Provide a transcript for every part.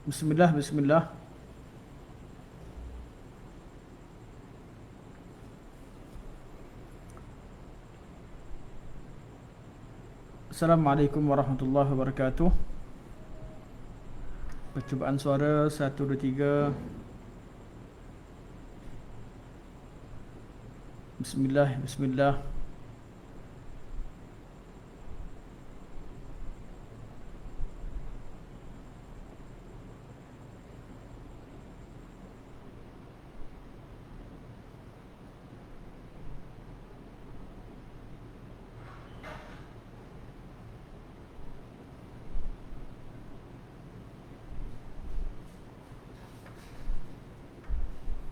Bismillah, bismillah. Assalamualaikum warahmatullahi wabarakatuh. Percubaan suara 1 2 3. Bismillah, bismillah.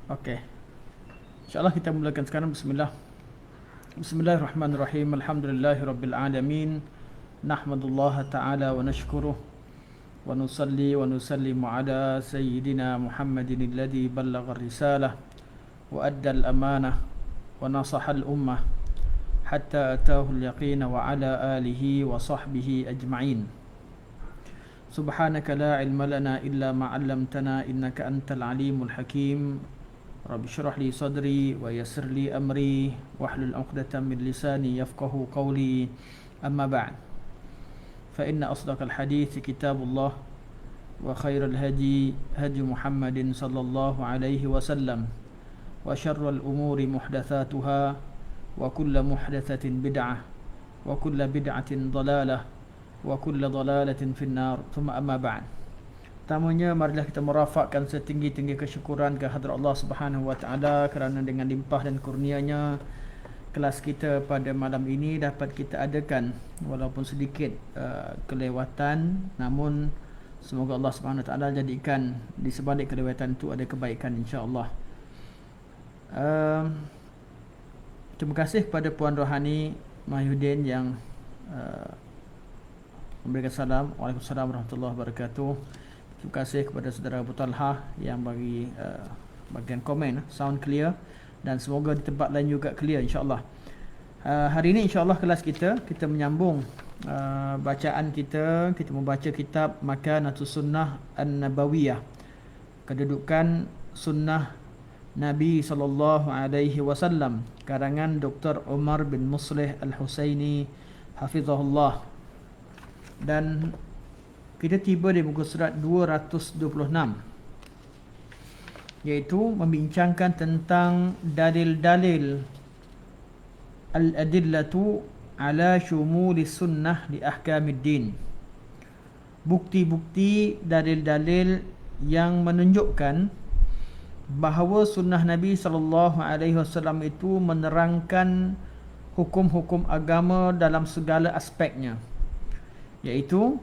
Okey. InsyaAllah kita mulakan sekarang. Bismillah. Bismillahirrahmanirrahim. Alhamdulillahirabbil alamin. Nahmadullah ta'ala wa nashkuruh wa nusalli wa nusallimu ala sayyidina Muhammadin alladhi ballagha ar-risalah wa adda al-amanah wa nasaha al-ummah hatta atahu al-yaqin wa ala alihi wa sahbihi ajma'in. Subhanaka la ilma lana illa ma 'allamtana innaka antal alimul hakim. Rabbi syrah li sadri wa yassir li amri wahlul 'uqdatam min lisani yafqahu qawli. Amma ba'd. Fa inna asdaqal hadits kitabullah wa khairal hadi hadi Muhammadin sallallahu alaihi wasallam wa syarrul umuri muhdatsatuha wa kullu muhdatsatin bid'ah wa kullu bid'atin dhalalah wa kullu dhalalatin finnar. Thumma amma ba'd. Pertamanya, marilah kita merafakkan setinggi-tinggi kesyukuran ke hadrat Allah Subhanahu wa taala kerana dengan limpah dan kurnianya kelas kita pada malam ini dapat kita adakan walaupun sedikit kelewatan, namun semoga Allah Subhanahu wa taala jadikan di sebalik kelewatan itu ada kebaikan, insya-Allah. Terima kasih kepada Puan Rohani Mahyudin yang memberikan salam. Waalaikumsalam warahmatullahi wabarakatuh. Terima kasih kepada saudara Abu Talha yang bagi bagian komen sound clear, dan semoga di tempat lain juga clear, insya-Allah. Hari ini insya-Allah kelas kita menyambung bacaan kita membaca kitab Makanatus Sunnah An-Nabawiyah, kedudukan sunnah Nabi sallallahu alaihi wasallam, karangan Dr. Umar bin Muslih Al-Husaini hafizahullah. Dan kita tiba di muka surat 226, iaitu membincangkan tentang dalil-dalil al-adillatu ala syumulis sunnah li ahkamiddin. Bukti-bukti, dalil-dalil yang menunjukkan bahawa sunnah Nabi SAW itu menerangkan hukum-hukum agama dalam segala aspeknya, iaitu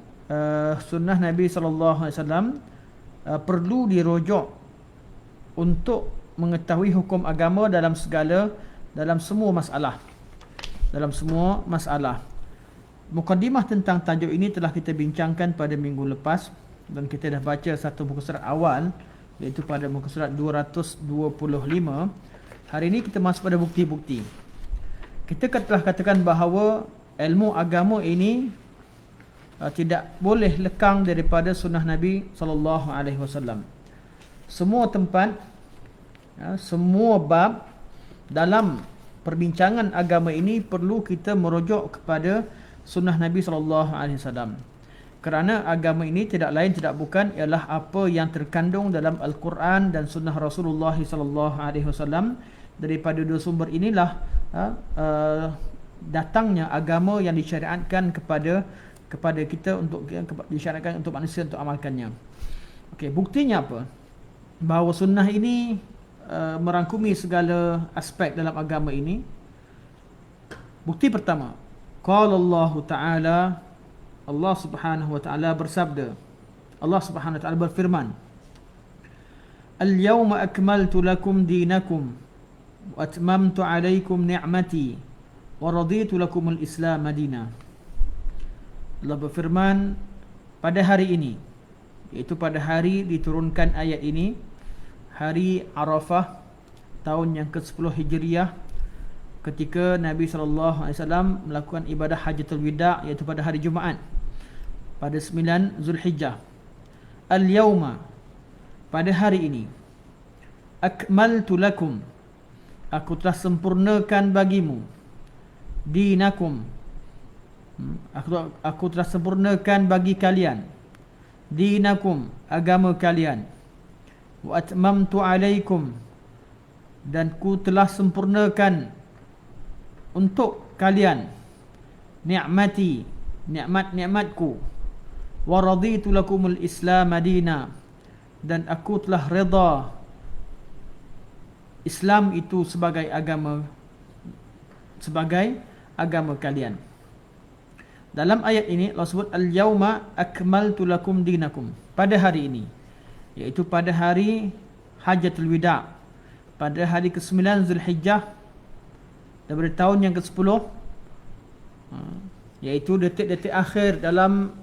sunnah Nabi SAW perlu dirujuk untuk mengetahui hukum agama dalam semua masalah. Mukadimah tentang tajuk ini telah kita bincangkan pada minggu lepas, dan kita dah baca satu muka surat awal, iaitu pada muka surat 225. Hari ini kita masuk pada bukti-bukti. Kita telah katakan bahawa ilmu agama ini tidak boleh lekang daripada sunnah Nabi SAW. Semua tempat, semua bab dalam perbincangan agama ini perlu kita merujuk kepada sunnah Nabi SAW. Kerana agama ini tidak lain tidak bukan ialah apa yang terkandung dalam Al-Quran dan sunnah Rasulullah SAW. Daripada dua sumber inilah datangnya agama yang disyariatkan kepada kita, untuk disyariatkan untuk manusia untuk amalkannya. Okey, buktinya apa? Bahawa sunnah ini merangkumi segala aspek dalam agama ini. Bukti pertama, qala Allah Ta'ala, Allah Subhanahu wa taala bersabda. Allah Subhanahu wa taala berfirman, "Al-yawma akmaltu lakum dinakum wa atmamtu 'alaykum ni'mati wa raditu lakum al-Islam madina." Allah berfirman, pada hari ini, iaitu pada hari diturunkan ayat ini, hari Arafah tahun yang ke-10 Hijriah, ketika Nabi SAW melakukan ibadah Hajjatul Wida', iaitu pada hari Jumaat pada 9 Zulhijjah. al-yawma, pada hari ini, akmaltu lakum, aku telah sempurnakan bagimu, dinakum, aku telah sempurnakan bagi kalian, dinakum, agama kalian, wa atmamtu alaikum, dan ku telah sempurnakan untuk kalian, ni'mati, nikmat-nikmatku, wa raditu lakumul islam madina, dan aku telah redha Islam itu sebagai agama kalian. Dalam ayat ini Allah sebut al-yauma akmaltu lakum dinakum, pada hari ini, iaitu pada hari Hajjatul Wida', pada hari ke-9 Zulhijjah daripada tahun yang ke-10, iaitu detik-detik akhir dalam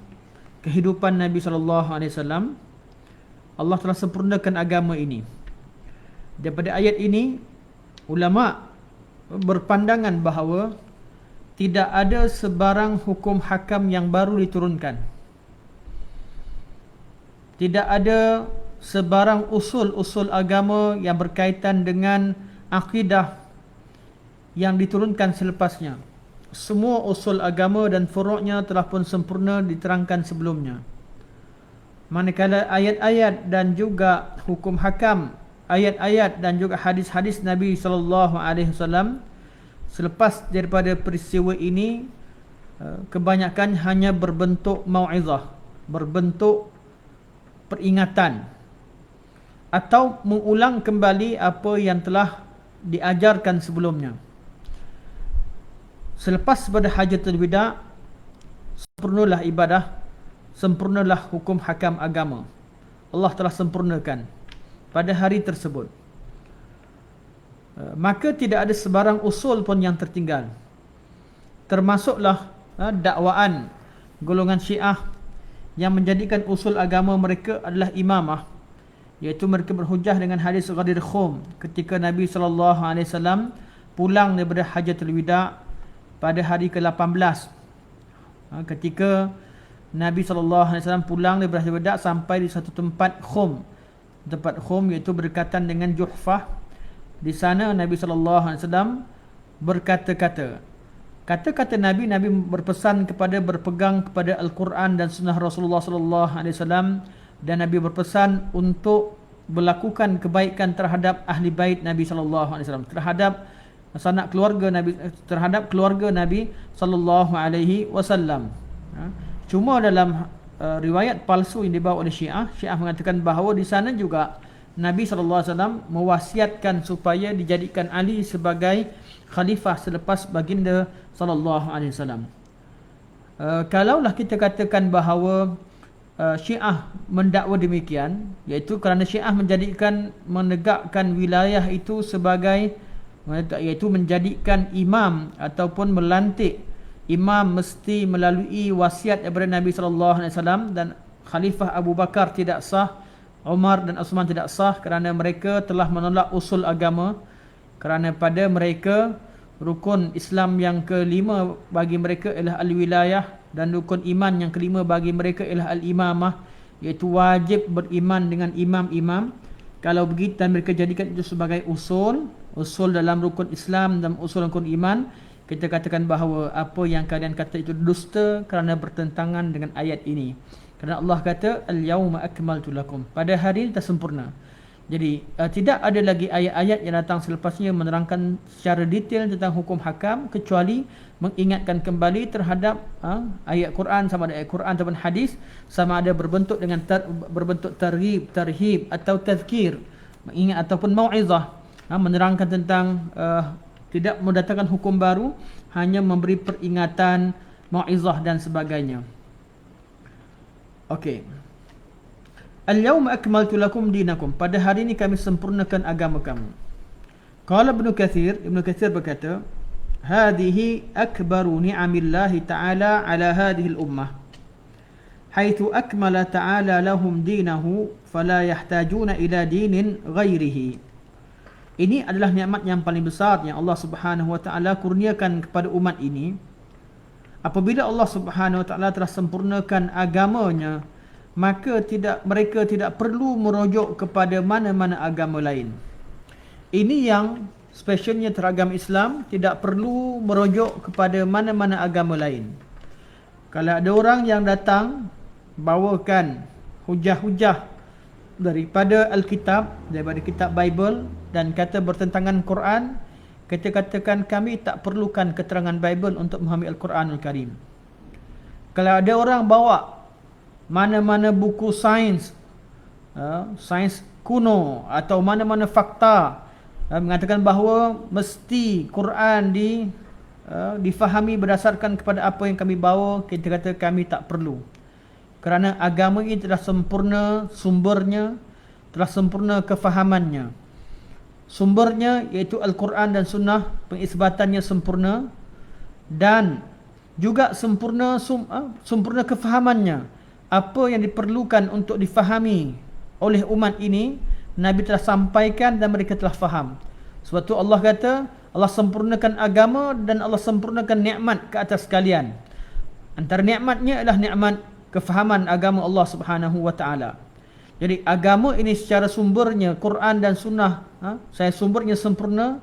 kehidupan Nabi SAW. Allah telah sempurnakan agama ini. Daripada ayat ini, ulama berpandangan bahawa tidak ada sebarang hukum hakam yang baru diturunkan. Tidak ada sebarang usul-usul agama yang berkaitan dengan akidah yang diturunkan selepasnya. Semua usul agama dan furu'nya telah pun sempurna diterangkan sebelumnya. Manakala ayat-ayat dan juga hukum hakam, ayat-ayat dan juga hadis-hadis Nabi SAW selepas daripada peristiwa ini, kebanyakan hanya berbentuk mau'izah, berbentuk peringatan, atau mengulang kembali apa yang telah diajarkan sebelumnya. Selepas pada Hajjatul Wida', sempurnalah ibadah, sempurnalah hukum hakam agama. Allah telah sempurnakan pada hari tersebut. Maka tidak ada sebarang usul pun yang tertinggal. Termasuklah dakwaan golongan Syiah yang menjadikan usul agama mereka adalah imamah, iaitu mereka berhujah dengan hadis Ghadir Khum ketika Nabi SAW pulang daripada Hajjatul Wida' pada hari ke-18. Ketika Nabi SAW pulang daripada Hajjatul Wida' sampai di satu tempat Khum. Tempat Khum iaitu berdekatan dengan Juhfah. Di sana Nabi SAW berkata-kata. Kata-kata Nabi berpesan kepada berpegang kepada Al-Quran dan Sunnah Rasulullah SAW, dan Nabi berpesan untuk melakukan kebaikan terhadap ahli bait Nabi SAW, terhadap sanak keluarga Nabi, terhadap keluarga Nabi SAW. Cuma dalam riwayat palsu yang dibawa oleh Syiah mengatakan bahawa di sana juga Nabi SAW mewasiatkan supaya dijadikan Ali sebagai khalifah selepas baginda SAW. Kalaulah kita katakan bahawa Syiah mendakwa demikian, iaitu kerana Syiah menegakkan wilayah itu sebagai, iaitu menjadikan imam ataupun melantik imam mesti melalui wasiat daripada Nabi SAW, dan Khalifah Abu Bakar tidak sah, Umar dan Uthman tidak sah, kerana mereka telah menolak usul agama. Kerana pada mereka rukun Islam yang kelima bagi mereka ialah al-wilayah, dan rukun iman yang kelima bagi mereka ialah al-imamah, iaitu wajib beriman dengan imam-imam. Kalau begitu dan mereka jadikan itu sebagai usul dalam rukun Islam dan usul rukun iman, kita katakan bahawa apa yang kalian kata itu dusta kerana bertentangan dengan ayat ini. Kerana Allah kata al-yauma akmaltu lakum, pada hari ini telah sempurna. Jadi tidak ada lagi ayat-ayat yang datang selepasnya menerangkan secara detail tentang hukum hakam, kecuali mengingatkan kembali terhadap ayat Quran, sama ada ayat Quran ataupun hadis, sama ada berbentuk dengan berbentuk targhib, tarhib atau tazkir, mengingat ataupun mau'izah, menerangkan tentang tidak mendatangkan hukum baru, hanya memberi peringatan, mau'izah dan sebagainya. Okey. Al-yawma akmaltu lakum dinakum, pada hari ini kami sempurnakan agama kamu. Qala Ibnu Katsir berkata, hadhihi akbaru ni'amillahi ta'ala ala hadhihi al-ummah, haitsu akmala ta'ala lahum dinahu fala yahtajuna ila dinin ghairihi. Ini adalah nikmat yang paling besar yang Allah Subhanahu wa taala kurniakan kepada umat ini. Apabila Allah Subhanahu wa taala telah sempurnakan agamanya, maka mereka tidak perlu merujuk kepada mana-mana agama lain. Ini yang specialnya teragama Islam, tidak perlu merujuk kepada mana-mana agama lain. Kalau ada orang yang datang bawakan hujah-hujah daripada Alkitab, daripada kitab Bible, dan kata bertentangan Quran, kita katakan kami tak perlukan keterangan Bible untuk memahami Al-Quranul Karim. Kalau ada orang bawa mana-mana buku sains, sains kuno atau mana-mana fakta mengatakan bahawa mesti Quran difahami berdasarkan kepada apa yang kami bawa, kita kata kami tak perlu. Kerana agama ini telah sempurna sumbernya, telah sempurna kefahamannya. Sumbernya iaitu Al-Quran dan Sunnah, pengisbatannya sempurna, dan juga sempurna kefahamannya. Apa yang diperlukan untuk difahami oleh umat ini, Nabi telah sampaikan dan mereka telah faham. Sebab tu Allah kata, Allah sempurnakan agama dan Allah sempurnakan nikmat ke atas kalian. Antara nikmatnya adalah nikmat kefahaman agama Allah Subhanahu wa taala. Jadi agama ini secara sumbernya Quran dan Sunnah, saya sumbernya sempurna,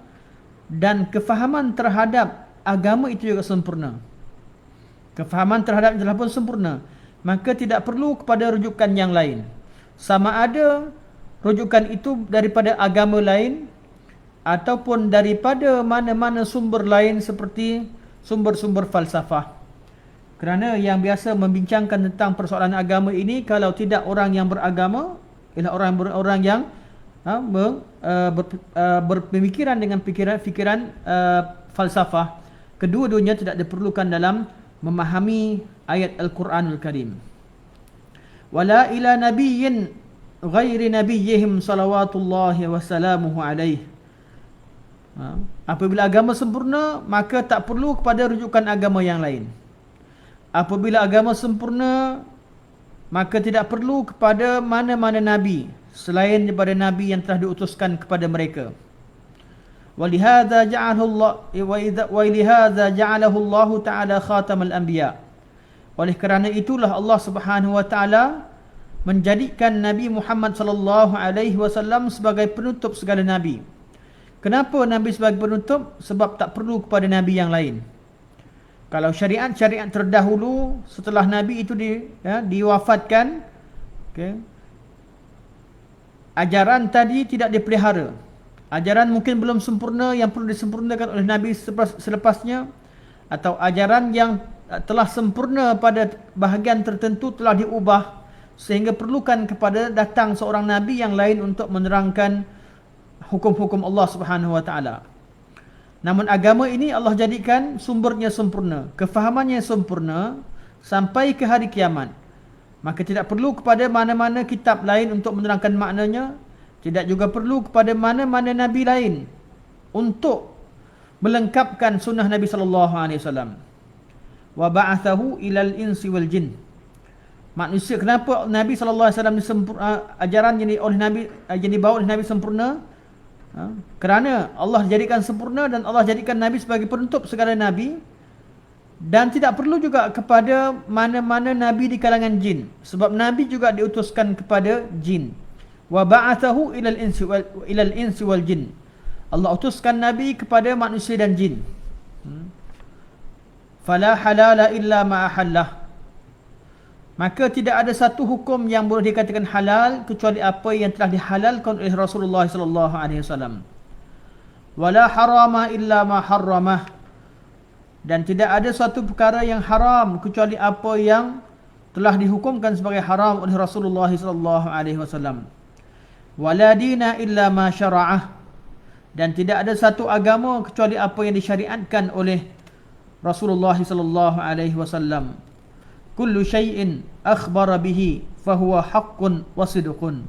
dan kefahaman terhadap agama itu juga sempurna. Kefahaman terhadap adalah pun sempurna. Maka tidak perlu kepada rujukan yang lain. Sama ada rujukan itu daripada agama lain ataupun daripada mana-mana sumber lain seperti sumber-sumber falsafah. Kerana yang biasa membincangkan tentang persoalan agama ini, kalau tidak orang yang beragama, ialah orang yang berpemikiran dengan fikiran falsafah. Kedua-duanya tidak diperlukan dalam memahami ayat Al-Quranul Karim. Wala ila nabiyyin ghairi nabiyyihim salawatullahi wassalamuhu alaih. Apabila agama sempurna, maka tak perlu kepada rujukan agama yang lain. Apabila agama sempurna, maka tidak perlu kepada mana-mana nabi selain daripada nabi yang telah diutuskan kepada mereka. Walihadza ja'alahu Allah Ta'ala khatamal anbiya. Oleh kerana itulah Allah Subhanahu wa taala menjadikan Nabi Muhammad sallallahu alaihi wasallam sebagai penutup segala nabi. Kenapa nabi sebagai penutup? Sebab tak perlu kepada nabi yang lain. Kalau syariat-syariat terdahulu setelah Nabi itu diwafatkan, ajaran tadi tidak dipelihara. Ajaran mungkin belum sempurna yang perlu disempurnakan oleh Nabi selepasnya, atau ajaran yang telah sempurna pada bahagian tertentu telah diubah sehingga perlukan kepada datang seorang Nabi yang lain untuk menerangkan hukum-hukum Allah Subhanahu wa taala. Namun agama ini Allah jadikan sumbernya sempurna, kefahamannya sempurna sampai ke hari kiamat. Maka tidak perlu kepada mana-mana kitab lain untuk menerangkan maknanya, tidak juga perlu kepada mana-mana nabi lain untuk melengkapkan sunnah Nabi sallallahu alaihi wasallam. Wa ba'athahu ilal insi wal jin. Manusia, kenapa Nabi sallallahu alaihi wasallam ajaran yang dibawa oleh Nabi sempurna? Kerana Allah jadikan sempurna dan Allah jadikan Nabi sebagai penutup segala Nabi. Dan tidak perlu juga kepada mana-mana Nabi di kalangan jin, sebab Nabi juga diutuskan kepada jin. Wa ba'athahu ilal insi wal jin. Allah utuskan Nabi kepada manusia dan jin. Fala halala illa ma ahallah. Maka tidak ada satu hukum yang boleh dikatakan halal kecuali apa yang telah dihalalkan oleh Rasulullah sallallahu alaihi wasallam. Wala harama illa ma harramah. Dan tidak ada suatu perkara yang haram kecuali apa yang telah dihukumkan sebagai haram oleh Rasulullah sallallahu alaihi wasallam. Wala dina illa ma syara'ah. Dan tidak ada satu agama kecuali apa yang disyariatkan oleh Rasulullah sallallahu alaihi wasallam. Kullu syai'in akhbara bihi fahuwa haqqun wa sidqun.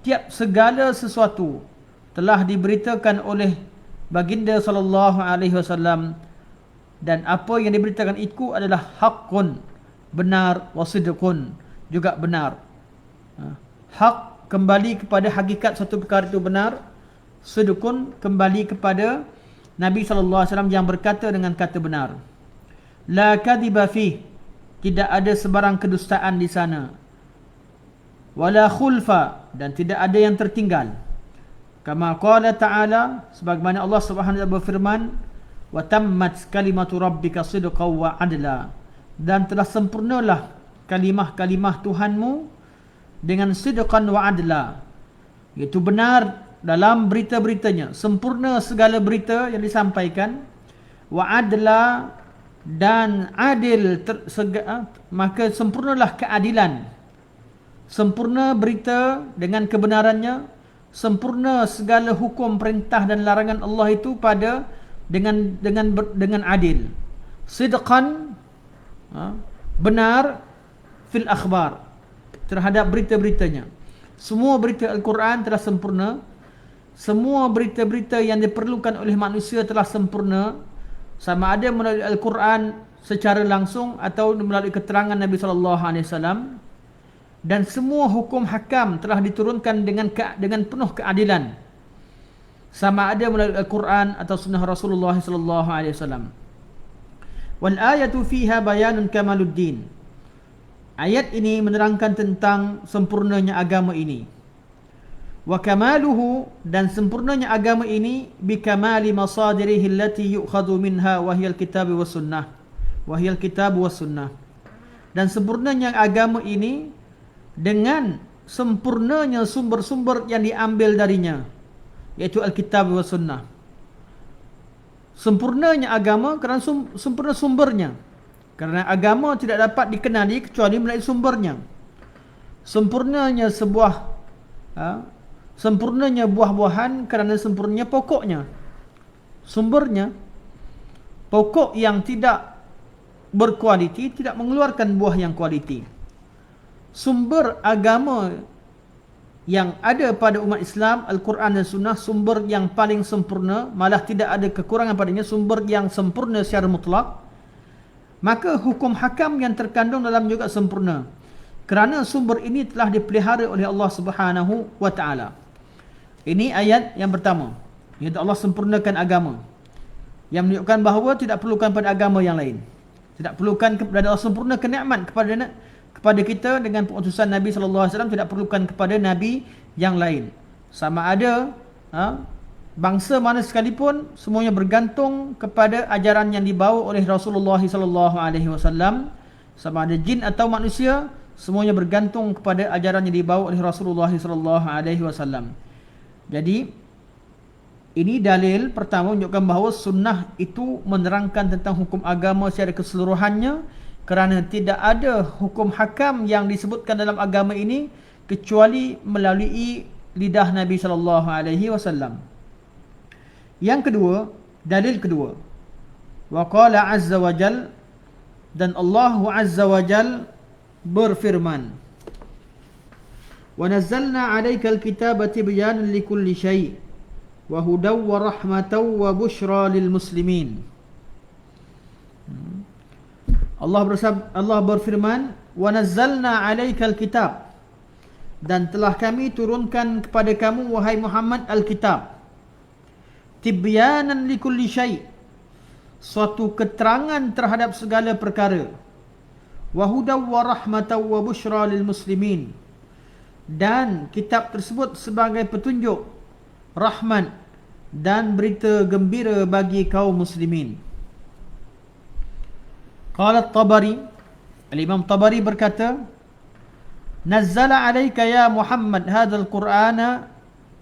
Tiap segala sesuatu telah diberitakan oleh baginda sallallahu alaihi wasallam, dan apa yang diberitakan itu adalah haqqun, benar, wa sidqun, juga benar. Hak kembali kepada hakikat satu perkara itu benar, sidqun kembali kepada Nabi sallallahu alaihi wasallam yang berkata dengan kata benar. La kadhiba fi, tidak ada sebarang kedustaan di sana. wala khulfa, dan tidak ada yang tertinggal. Kama qala ta'ala, sebagaimana Allah Subhanahu wa taala berfirman, wa tammat kalimatu rabbika sidqan wa adla, dan telah sempurnalah kalimah-kalimah Tuhanmu dengan sidqan wa adla, iaitu benar dalam berita-beritanya, sempurna segala berita yang disampaikan, wa adla, dan adil, maka sempurnalah keadilan, sempurna berita dengan kebenarannya, sempurna segala hukum, perintah dan larangan Allah itu pada dengan adil. Sidqan, benar, fil akhbar, terhadap berita-beritanya. Semua berita Al-Quran telah sempurna. Semua berita-berita yang diperlukan oleh manusia telah sempurna, sama ada melalui Al-Quran secara langsung atau melalui keterangan Nabi SAW. Dan semua hukum hakam telah diturunkan dengan penuh keadilan, sama ada melalui Al-Quran atau sunnah Rasulullah SAW. Wal ayatu fiha bayanun kamaluddin. Ayat ini menerangkan tentang sempurnanya agama ini. Wa kamaluhu, dan sempurnanya agama ini, bi kamali masadirihi allati yu'khadhu minha wa hiya al-kitab wa sunnah. Wa hiya al-kitab wa sunnah. Dan sempurnanya agama ini dengan sempurnanya sumber-sumber yang diambil darinya, iaitu Alkitab wa Sunnah. Sempurnanya agama kerana sempurna sumbernya. Kerana agama tidak dapat dikenali kecuali melalui sumbernya. Sempurnanya sempurnanya buah-buahan kerana sempurnanya pokoknya. Sumbernya, pokok yang tidak berkualiti tidak mengeluarkan buah yang kualiti. Sumber agama yang ada pada umat Islam, Al-Quran dan Sunnah, sumber yang paling sempurna, malah tidak ada kekurangan padanya, sumber yang sempurna secara mutlak. Maka hukum hakam yang terkandung dalam juga sempurna, kerana sumber ini telah dipelihara oleh Allah Subhanahu wa taala. Ini ayat yang pertama, iaitu Allah sempurnakan agama, yang menunjukkan bahawa tidak perlukan pada agama yang lain. Tidak perlukan kepada Allah sempurnakan nikmat kepada kita dengan pengutusan Nabi SAW, tidak perlukan kepada Nabi yang lain. Sama ada bangsa mana sekalipun, semuanya bergantung kepada ajaran yang dibawa oleh Rasulullah SAW. Sama ada jin atau manusia, semuanya bergantung kepada ajaran yang dibawa oleh Rasulullah SAW. Jadi ini dalil pertama menunjukkan bahawa sunnah itu menerangkan tentang hukum agama secara keseluruhannya, kerana tidak ada hukum hakam yang disebutkan dalam agama ini kecuali melalui lidah Nabi SAW. Yang kedua, dalil kedua, wa qala azza wa jal, dan Allah azza wa jal berfirman, wa nazzalna 'alaikal kitaba tibyanan likulli syai' wa hudaw wa rahmatan wa bushra lil muslimin. Allah berfirman, wa nazzalna 'alaikal kitab, dan telah kami turunkan kepada kamu wahai Muhammad al-kitab, tibyanan likulli syai', suatu keterangan terhadap segala perkara, wa hudaw wa rahmatan wa bushra lil muslimin, dan kitab tersebut sebagai petunjuk, rahmat dan berita gembira bagi kaum muslimin. Qala Tabari, Al-Imam Tabari berkata, nazzala alayka ya Muhammad hadzal Qur'ana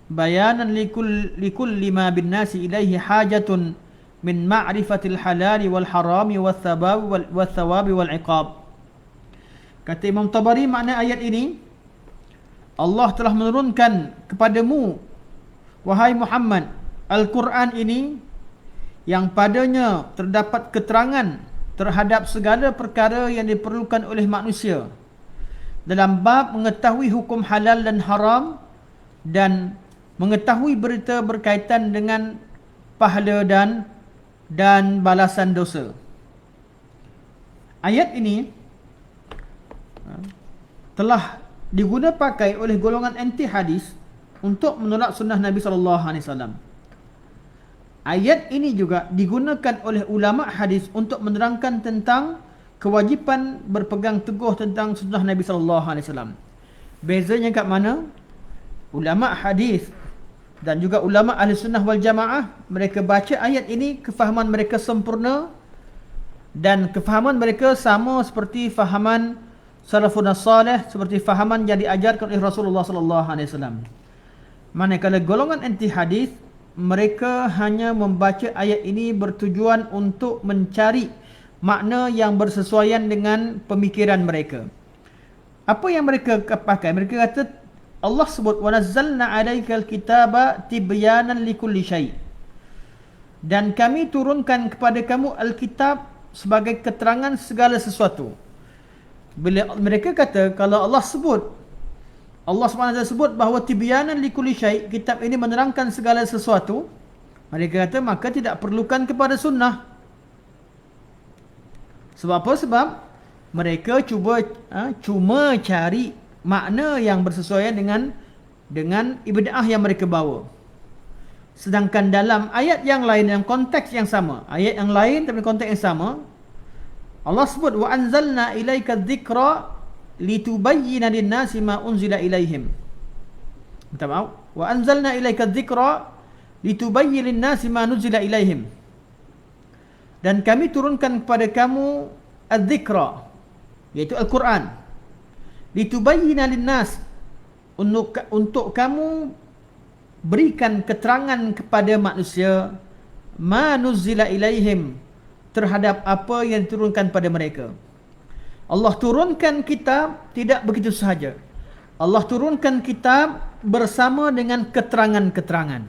bayanan likulli ma bin nasi ilaihi hajatun min ma'rifatil halali wal harami wal thawabi wal iqab. Kata Imam Tabari, makna ayat ini, Allah telah menurunkan kepadamu wahai Muhammad Al-Quran ini, yang padanya terdapat keterangan terhadap segala perkara yang diperlukan oleh manusia dalam bab mengetahui hukum halal dan haram, dan mengetahui berita berkaitan dengan pahala dan balasan dosa. Ayat ini telah diguna pakai oleh golongan anti hadis untuk menolak sunnah Nabi SAW. Ayat ini juga digunakan oleh ulama hadis untuk menerangkan tentang kewajipan berpegang teguh tentang sunnah Nabi SAW. Bezanya kat mana? Ulama hadis dan juga ulama ahli sunnah wal jamaah, mereka baca ayat ini, kefahaman mereka sempurna dan kefahaman mereka sama seperti fahaman salafun salih, seperti fahaman yang diajarkan oleh Rasulullah sallallahu alaihi wasallam. Manakala golongan anti hadis, mereka hanya membaca ayat ini bertujuan untuk mencari makna yang bersesuaian dengan pemikiran mereka. Apa yang mereka pakai? Mereka kata Allah sebut wa nazzalna 'alaikal kitaba tibyanan likulli syai'. Dan kami turunkan kepada kamu Alkitab sebagai keterangan segala sesuatu. Bila mereka kata, kalau Allah SWT sebut bahawa tibyanan likulli syai', kitab ini menerangkan segala sesuatu, mereka kata maka tidak perlukan kepada sunnah. Sebab apa? Sebab mereka cuma cari makna yang bersesuaian dengan ibadaah yang mereka bawa. Sedangkan dalam ayat yang lain, yang konteks yang sama, ayat yang lain tapi konteks yang sama, Allah sebut wa anzalna ilaika dzikra litubayyana lin-nasi ma unzila ilaihim. Minta maaf. Wa anzalna ilaika dzikra litubayyana lin-nasi ma nuzila ilaihim. Dan kami turunkan kepada kamu az-dzikra, iaitu Al-Quran, litubayyina lin-nas, untuk kamu berikan keterangan kepada manusia ma nuzila ilaihim, terhadap apa yang diturunkan pada mereka. Allah turunkan kitab tidak begitu sahaja. Allah turunkan kitab bersama dengan keterangan-keterangan.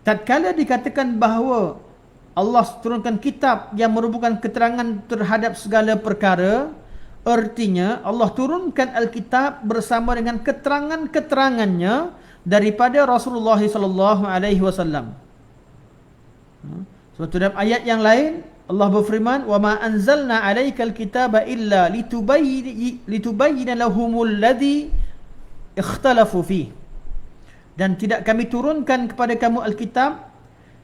Tatkala dikatakan bahawa Allah turunkan kitab yang merupakan keterangan terhadap segala perkara, artinya Allah turunkan Alkitab bersama dengan keterangan-keterangannya daripada Rasulullah sallallahu alaihi wasallam. Sebab dalam ayat yang lain Allah berfirman, "Wa ma anzalna 'alaikal kitaba illa litubayyana lahumul ladzi ikhtalafu fi." Dan tidak kami turunkan kepada kamu Alkitab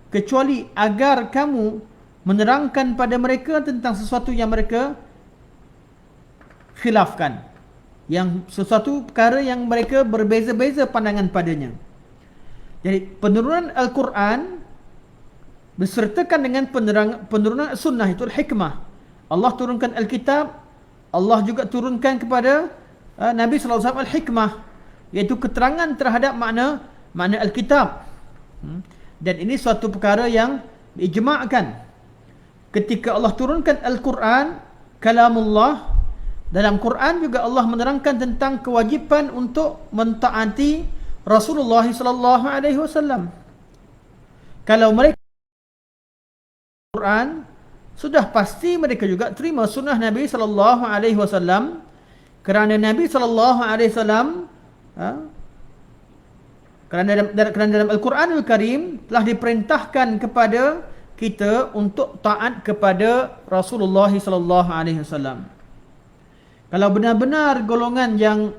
kecuali agar kamu menerangkan pada mereka tentang sesuatu yang mereka khilafkan, yang sesuatu perkara yang mereka berbeza-beza pandangan padanya. Jadi penurunan Al-Quran bersertakan dengan penurunan sunnah, itu hikmah. Allah turunkan Alkitab, Allah juga turunkan kepada Nabi sallallahu alaihi wasallam al-hikmah, iaitu keterangan terhadap makna Alkitab. Dan ini suatu perkara yang diijma'kan. Ketika Allah turunkan Al-Quran, kalamullah, dalam Quran juga Allah menerangkan tentang kewajipan untuk mentaati Rasulullah sallallahu alaihi wasallam. Kalau mereka Quran, sudah pasti mereka juga terima sunnah Nabi sallallahu alaihi wasallam, kerana Nabi sallallahu alaihi wasallam kerana dalam Al-Quranul Karim telah diperintahkan kepada kita untuk taat kepada Rasulullah sallallahu alaihi wasallam. Kalau benar-benar golongan yang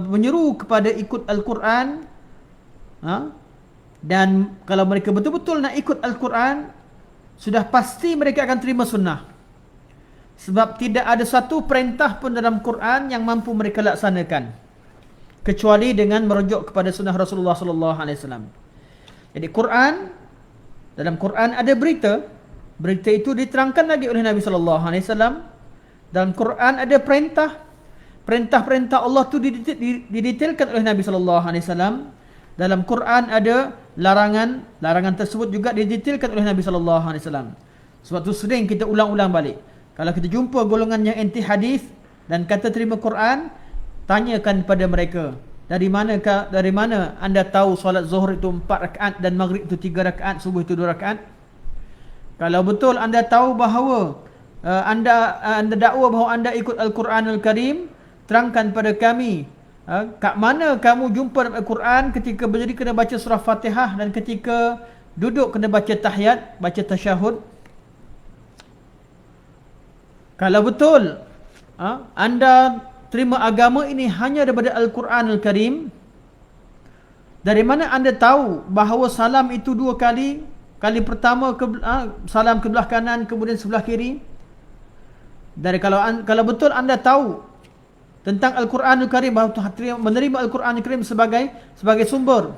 menyeru kepada ikut Al-Quran, dan kalau mereka betul-betul nak ikut Al-Quran, sudah pasti mereka akan terima sunnah. Sebab tidak ada satu perintah pun dalam Quran yang mampu mereka laksanakan kecuali dengan merujuk kepada sunnah Rasulullah sallallahu alaihi wasallam. Jadi dalam Quran ada berita itu diterangkan lagi oleh Nabi sallallahu alaihi wasallam. Dalam Quran ada perintah-perintah Allah tu didetailkan oleh Nabi sallallahu alaihi wasallam. Dalam Quran ada larangan tersebut juga didetailkan oleh Nabi sallallahu alaihi wasallam. Sebab tu sering kita ulang-ulang balik. Kalau kita jumpa golongan yang anti hadis dan kata terima Quran, tanyakan pada mereka, dari mana anda tahu solat zuhur itu 4 rakaat dan maghrib itu 3 rakaat, subuh itu 2 rakaat? Kalau betul anda tahu bahawa anda dakwa bahawa anda ikut Al-Quranul Karim, terangkan pada kami kat mana kamu jumpa dalam Al-Quran ketika berdiri kena baca surah Fatihah dan ketika duduk kena baca tahiyat, baca tasyahud. Kalau betul anda terima agama ini hanya daripada Al-Quranul Karim, dari mana anda tahu bahawa salam itu 2 kali? Kali pertama salam ke belah kanan, kemudian sebelah kiri. Dari kalau betul anda tahu tentang Al-Quranul Karim, bahawa menerima Al-Quranul Karim sebagai sumber.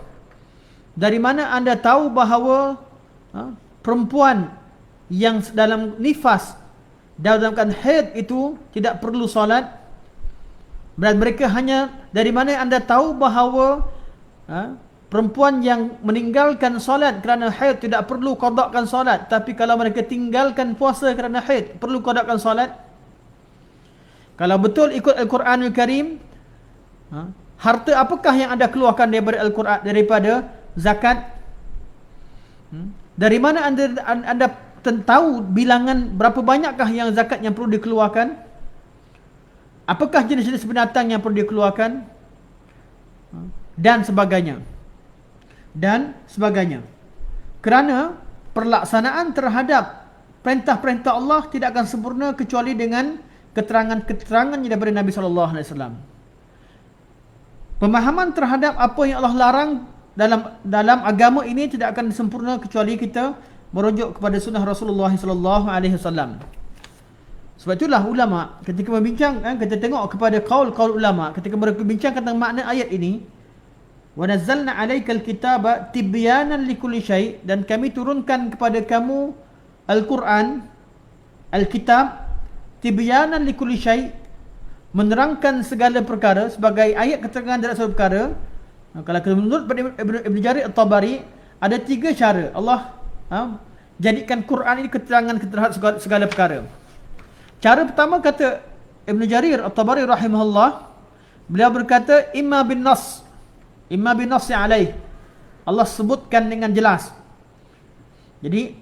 Dari mana anda tahu bahawa perempuan yang dalam nifas, dalam keadaan haid itu tidak perlu solat? Dan mereka hanya, dari mana anda tahu bahawa perempuan yang meninggalkan solat kerana haid tidak perlu qadakkan solat, tapi kalau mereka tinggalkan puasa kerana haid perlu qadakkan solat? Kalau betul ikut Al-Quranul Karim, harta apakah yang anda keluarkan daripada Al-Quran, daripada zakat? Dari mana anda tahu bilangan berapa banyakkah yang zakat yang perlu dikeluarkan? Apakah jenis-jenis binatang yang perlu dikeluarkan? Dan sebagainya. Dan sebagainya. Kerana pelaksanaan terhadap perintah-perintah Allah tidak akan sempurna kecuali dengan keterangan-keterangan daripada Nabi SAW. Pemahaman terhadap apa yang Allah larang dalam agama ini tidak akan sempurna kecuali kita merujuk kepada sunnah Rasulullah SAW. Sebab itulah ulama ketika membincang, kita tengok kepada qaul ulama ketika mereka bincang tentang makna ayat ini, wa nazzalna 'alaikal kitaba tibyanan likulli syai', dan kami turunkan kepada kamu Al-Quran, Al-Kitab, tibyanan likulli syai', menerangkan segala perkara, sebagai ayat keterangan dalam segala perkara. Kalau menurut Ibn Jarir At-Tabari, ada 3 cara Allah jadikan Quran ini keterangan terhadap segala perkara. Cara pertama, kata Ibn Jarir At-Tabari rahimahullah, beliau berkata imma bin nas alaih, Allah sebutkan dengan jelas. Jadi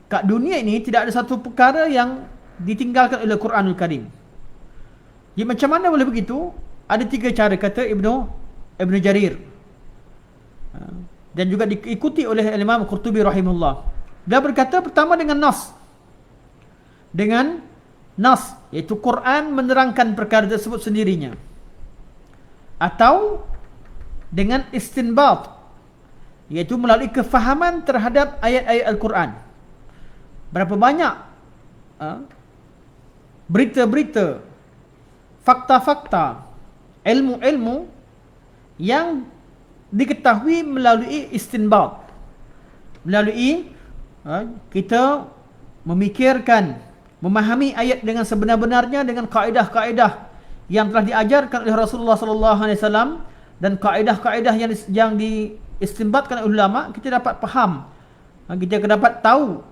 kat dunia ini tidak ada satu perkara yang ditinggalkan oleh Quranul Karim. Jadi macam mana boleh begitu? Ada 3 cara, kata Ibn Jarir, dan juga diikuti oleh Imam Qurtubi rahimahullah. Dia berkata pertama dengan nas, iaitu Quran menerangkan perkara tersebut sendirinya, atau dengan istinbat, iaitu melalui kefahaman terhadap ayat-ayat Al-Quran. Berapa banyak berita-berita, fakta-fakta, ilmu-ilmu yang diketahui melalui istinbat, melalui kita memikirkan, memahami ayat dengan sebenar-benarnya dengan kaedah-kaedah yang telah diajarkan oleh Rasulullah SAW, dan kaedah-kaedah yang diistinbatkan oleh ulama. Kita dapat faham, kita dapat tahu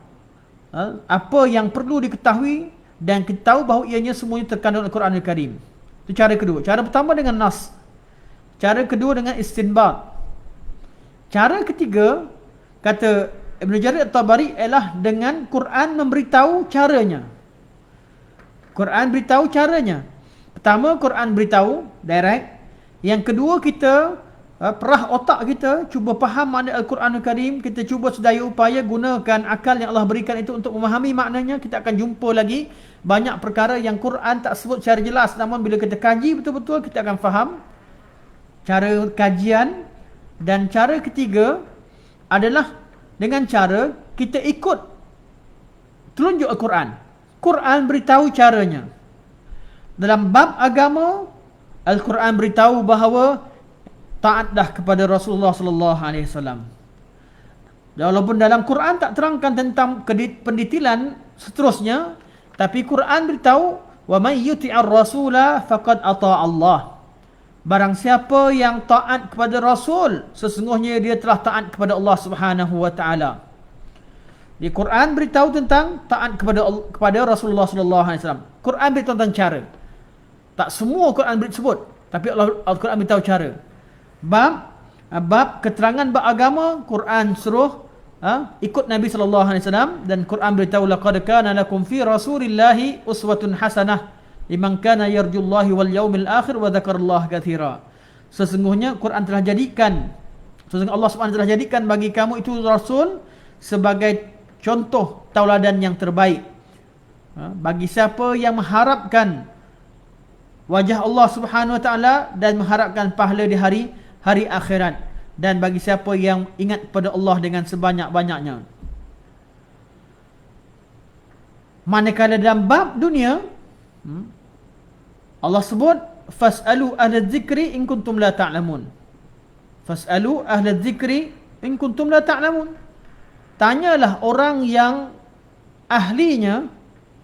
apa yang perlu diketahui, dan kita tahu bahawa ianya semuanya terkandung dalam Al-Quranul Karim. Itu cara kedua. Cara pertama dengan nas, cara kedua dengan istinbat. Cara ketiga, kata Ibn Jarir At-Tabari, ialah dengan Quran memberitahu caranya. Quran beritahu caranya. Pertama, Quran beritahu direct. Yang kedua, kita perah otak kita, cuba faham makna Al-Quranul Karim. Kita cuba sedaya upaya gunakan akal yang Allah berikan itu untuk memahami maknanya. Kita akan jumpa lagi banyak perkara yang Quran tak sebut secara jelas, namun bila kita kaji betul-betul, kita akan faham cara kajian. Dan cara ketiga adalah dengan cara kita ikut telunjuk Al-Quran. Quran beritahu caranya. Dalam bab agama, Al-Quran beritahu bahawa taatlah kepada Rasulullah sallallahu alaihi wasallam. Walaupun dalam Quran tak terangkan tentang pendetilan seterusnya, tapi Quran beritahu wa may yuti'ir rasula faqad ata Allah. Barang siapa yang taat kepada Rasul, sesungguhnya dia telah taat kepada Allah Subhanahu wa taala. Di Quran beritahu tentang taat kepada Rasulullah sallallahu alaihi wasallam. Quran beritahu tentang cara. Tak semua Quran disebut, tapi Al-Quran beritahu cara. Bab keterangan bab agama, Quran suruh ikut Nabi sallallahu alaihi wasallam, dan Quran beritahu laqad kana lakum fi rasulillahi uswatun hasanah liman kana yarjullahi wal yaumil akhir wa dzakarallaha katsira. Sesungguhnya Quran telah jadikan, sesungguhnya Allah Subhanahu telah jadikan bagi kamu itu Rasul sebagai contoh tauladan yang terbaik bagi siapa yang mengharapkan wajah Allah Subhanahu wa taala dan mengharapkan pahala di hari akhirat, dan bagi siapa yang ingat pada Allah dengan sebanyak-banyaknya. Manakala dalam bab dunia, Allah sebut fas'alu ahla dzikri in kuntum la ta'lamun. Fas'alu ahla dzikri in kuntum la ta'lamun. Tanyalah orang yang ahlinya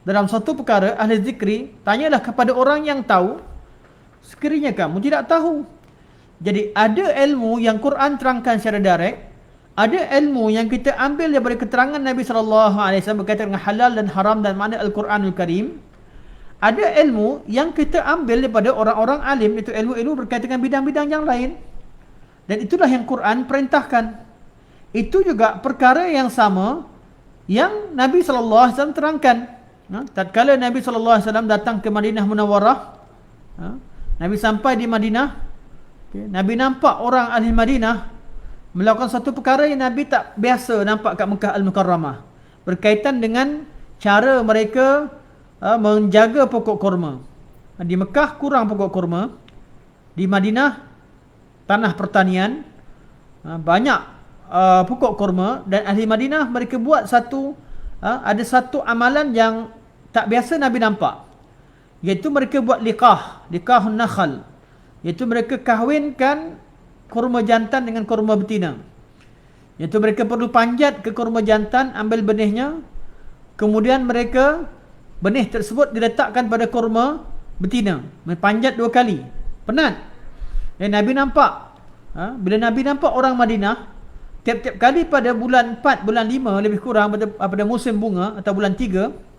dalam satu perkara, ahli zikri, tanyalah kepada orang yang tahu sekiranya kamu tidak tahu. Jadi ada ilmu yang Quran terangkan secara direct, ada ilmu yang kita ambil daripada keterangan Nabi sallallahu alaihi wasallam berkaitan dengan halal dan haram dan makna Al-Quranul Karim. Ada ilmu yang kita ambil daripada orang-orang alim, itu ilmu-ilmu berkaitan dengan bidang-bidang yang lain. Dan itulah yang Quran perintahkan. Itu juga perkara yang sama yang Nabi sallallahu alaihi wasallam terangkan. Tatkala Nabi sallallahu alaihi wasallam datang ke Madinah Munawwarah, Nabi sampai di Madinah, Nabi nampak orang ahli Madinah melakukan satu perkara yang Nabi tak biasa nampak kat Mekah Al-Mukarramah, berkaitan dengan cara mereka menjaga pokok kurma. Di Mekah kurang pokok kurma, di Madinah tanah pertanian, banyak pokok kurma, dan ahli Madinah mereka buat ada satu amalan yang tak biasa Nabi nampak, iaitu mereka buat liqahun nakhal, iaitu mereka kahwinkan kurma jantan dengan kurma betina. Iaitu mereka perlu panjat ke kurma jantan, ambil benihnya, kemudian mereka benih tersebut diletakkan pada kurma betina, panjat 2 kali, penat. Dan Nabi nampak, bila Nabi nampak orang Madinah tiap-tiap kali pada bulan 4, bulan 5 lebih kurang pada musim bunga atau bulan 3,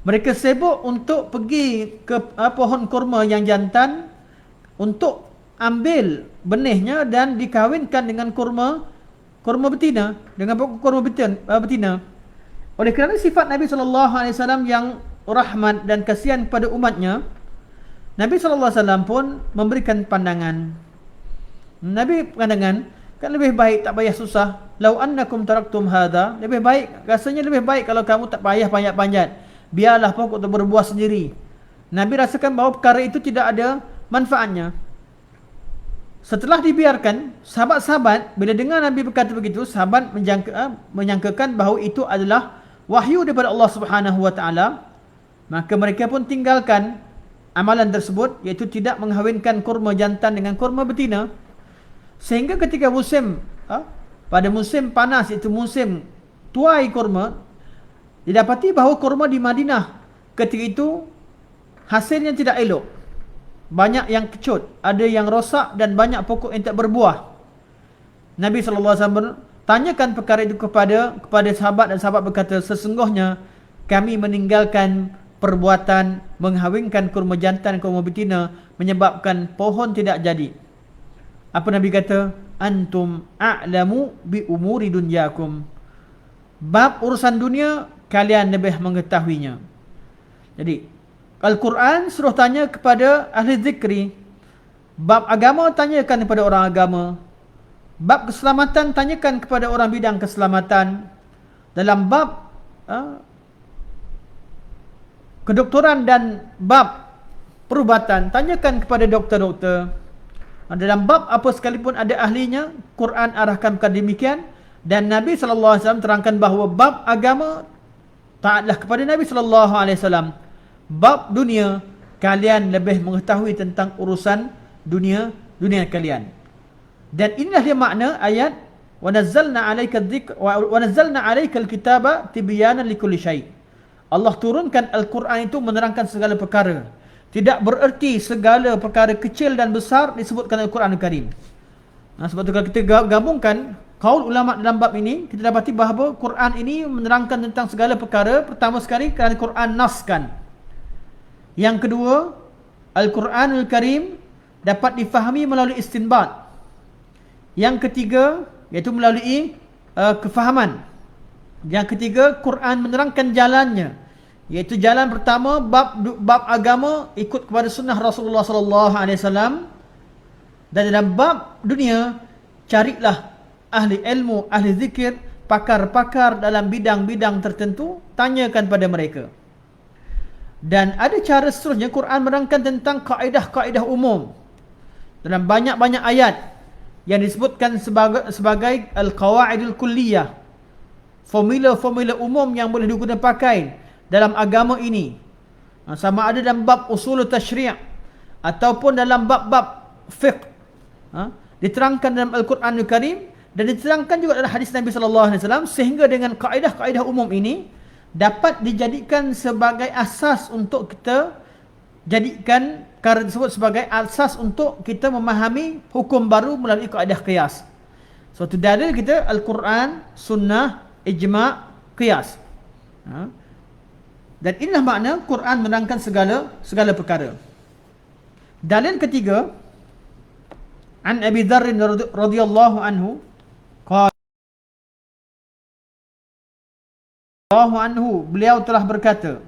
mereka sibuk untuk pergi ke pohon kurma yang jantan untuk ambil benihnya dan dikahwinkan dengan kurma betina, dengan pokok kurma betina. Oleh kerana sifat Nabi SAW yang rahmat dan kasihan kepada umatnya, Nabi SAW pun memberikan pandangan. Nabi pandangan, kan lebih baik tak payah susah. Lau annakum taraktum hadha, lebih baik, rasanya lebih baik kalau kamu tak payah panjat-panjat, biarlah pokok itu berbuah sendiri. Nabi rasakan bahawa perkara itu tidak ada manfaatnya. Setelah dibiarkan, sahabat-sahabat bila dengar Nabi berkata begitu, sahabat menyangkakan bahawa itu adalah wahyu daripada Allah Subhanahu wa taala. Maka mereka pun tinggalkan amalan tersebut, iaitu tidak menghawinkan kurma jantan dengan kurma betina. Sehingga ketika pada musim panas, itu musim tuai kurma, didapati bahawa kurma di Madinah ketika itu hasilnya tidak elok. Banyak yang kecut, ada yang rosak, dan banyak pokok yang tak berbuah. Nabi SAW tanyakan perkara itu kepada sahabat, dan sahabat berkata, sesungguhnya kami meninggalkan perbuatan menghawinkan kurma jantan dan kurma betina menyebabkan pohon tidak jadi. Apa Nabi kata? Antum a'lamu bi umuri dunyakum. Bab urusan dunia kalian lebih mengetahuinya. Jadi Al-Quran suruh tanya kepada ahli zikri. Bab agama tanyakan kepada orang agama. Bab keselamatan tanyakan kepada orang bidang keselamatan. Dalam bab kedoktoran dan bab perubatan tanyakan kepada doktor-doktor. Dalam bab apa sekalipun ada ahlinya, Quran arahkan kepada demikian. Dan Nabi SAW terangkan bahawa bab agama taatlah kepada Nabi SAW. Bab dunia, kalian lebih mengetahui tentang urusan dunia kalian. Dan inilah dia makna ayat wa nazzalna 'alaikal kitaba tibyanan likulli syai'. Allah turunkan Al-Quran itu menerangkan segala perkara. Tidak bererti segala perkara kecil dan besar disebutkan Al-Quran Al-Karim. Sebab itu kalau kita gabungkan qaul ulama dalam bab ini, kita dapati bahawa Quran ini menerangkan tentang segala perkara. Pertama sekali kerana Quran naskan. Yang kedua, Al-Quranul Karim dapat difahami melalui istinbat. Yang ketiga, iaitu melalui kefahaman. Yang ketiga, Quran menerangkan jalannya, iaitu jalan pertama bab agama ikut kepada sunnah Rasulullah SAW. Dan dalam bab dunia, carilah ahli ilmu, ahli zikir, pakar-pakar dalam bidang-bidang tertentu, tanyakan pada mereka. Dan ada cara seterusnya Quran menerangkan tentang kaedah-kaedah umum. Dalam banyak-banyak ayat yang disebutkan sebagai al-qawaidul kulliyah, formula-formula umum yang boleh digunakan pakai dalam agama ini. Sama ada dalam bab usul tasyri', ataupun dalam bab-bab fiqh, diterangkan dalam Al-Quranul Karim dan diterangkan juga dalam hadis Nabi sallallahu alaihi wasallam, sehingga dengan kaedah-kaedah umum ini dapat dijadikan sebagai asas untuk kita jadikan perkara tersebut sebagai asas untuk kita memahami hukum baru melalui kaedah qiyas. Suatu dalil kita Al-Quran, Sunnah, Ijma', Qiyas. Dan inilah makna Quran menerangkan segala perkara. Dalil ketiga, an Abi Dzar radhiyallahu anhu qala beliau telah berkata,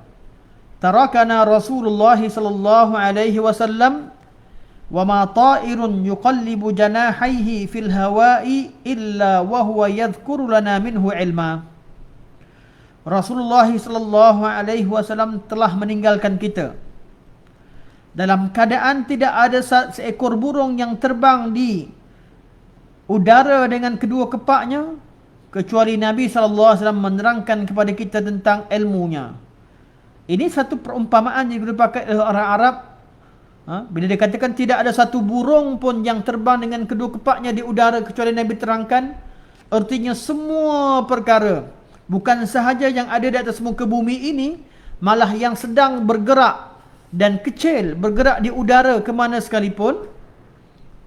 tarakana Rasulullah sallallahu alaihi wasallam wa ma ta'irun yuqallibu janahaihi fil hawa'i illa wa huwa yadhkuru lana minhu ilma. Rasulullah sallallahu alaihi wasallam telah meninggalkan kita dalam keadaan tidak ada seekor burung yang terbang di udara dengan kedua kepaknya kecuali Nabi sallallahu alaihi wasallam menerangkan kepada kita tentang ilmunya. Ini satu perumpamaan yang dipakai oleh orang Arab. Bila dikatakan tidak ada satu burung pun yang terbang dengan kedua kepaknya di udara kecuali Nabi terangkan, artinya semua perkara, bukan sahaja yang ada di atas muka bumi ini, malah yang sedang bergerak dan kecil bergerak di udara ke mana sekalipun,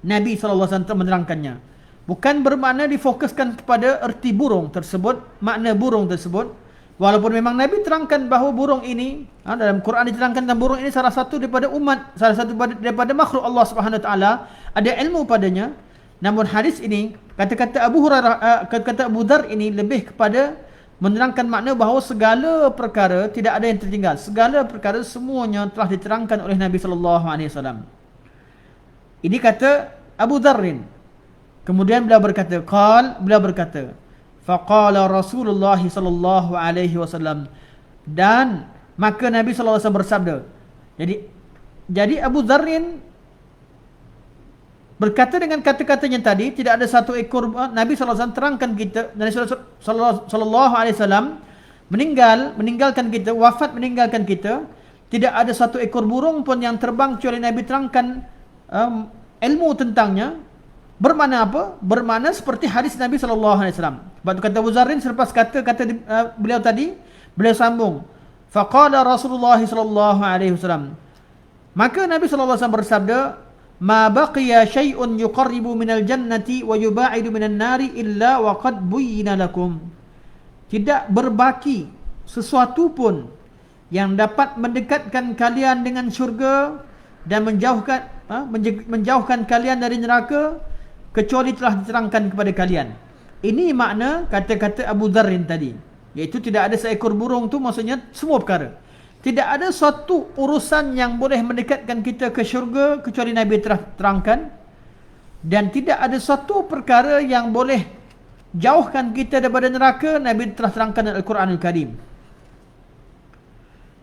Nabi SAW menerangkannya. Bukan bermakna difokuskan kepada erti burung tersebut, makna burung tersebut. Walaupun memang Nabi terangkan bahawa burung ini, dalam Quran diterangkan tentang burung ini salah satu daripada umat, salah satu daripada makhluk Allah Subhanahu Wa Taala, ada ilmu padanya. Namun hadis ini, kata-kata Abu Dzar ini lebih kepada menerangkan makna bahawa segala perkara tidak ada yang tertinggal. Segala perkara semuanya telah diterangkan oleh Nabi sallallahu alaihi wasallam. Ini kata Abu Dzarrin. Kemudian beliau berkata, faqala Rasulullah sallallahu alaihi wasallam, dan maka Nabi sallallahu alaihi wasallam bersabda. Jadi Abu Dzarrin berkata dengan kata-katanya tadi, tidak ada satu ekor, Nabi SAW terangkan kita, Nabi sallallahu alaihi wasallam meninggalkan kita, wafat meninggalkan kita, tidak ada satu ekor burung pun yang terbang kecuali Nabi terangkan ilmu tentangnya. Bermakna apa? Bermakna seperti hadis Nabi sallallahu alaihi wasallam. Sebab tu kata Abu Dzarrin selepas kata beliau tadi, beliau sambung, faqala Rasulullah sallallahu alaihi wasallam, maka Nabi sallallahu alaihi wasallam bersabda, ma baqiya syai'un yuqarribu minal jannati wa yuba'idu minan nari illa wa qad buyyina lakum. Tidak berbaki sesuatu pun yang dapat mendekatkan kalian dengan syurga dan menjauhkan kalian dari neraka kecuali telah diterangkan kepada kalian. Ini makna kata-kata Abu Dzarrin tadi, iaitu tidak ada seekor burung tu, maksudnya semua perkara. Tidak ada suatu urusan yang boleh mendekatkan kita ke syurga kecuali Nabi telah terangkan, dan tidak ada suatu perkara yang boleh jauhkan kita daripada neraka, Nabi telah terangkan dalam Al-Quranul Karim.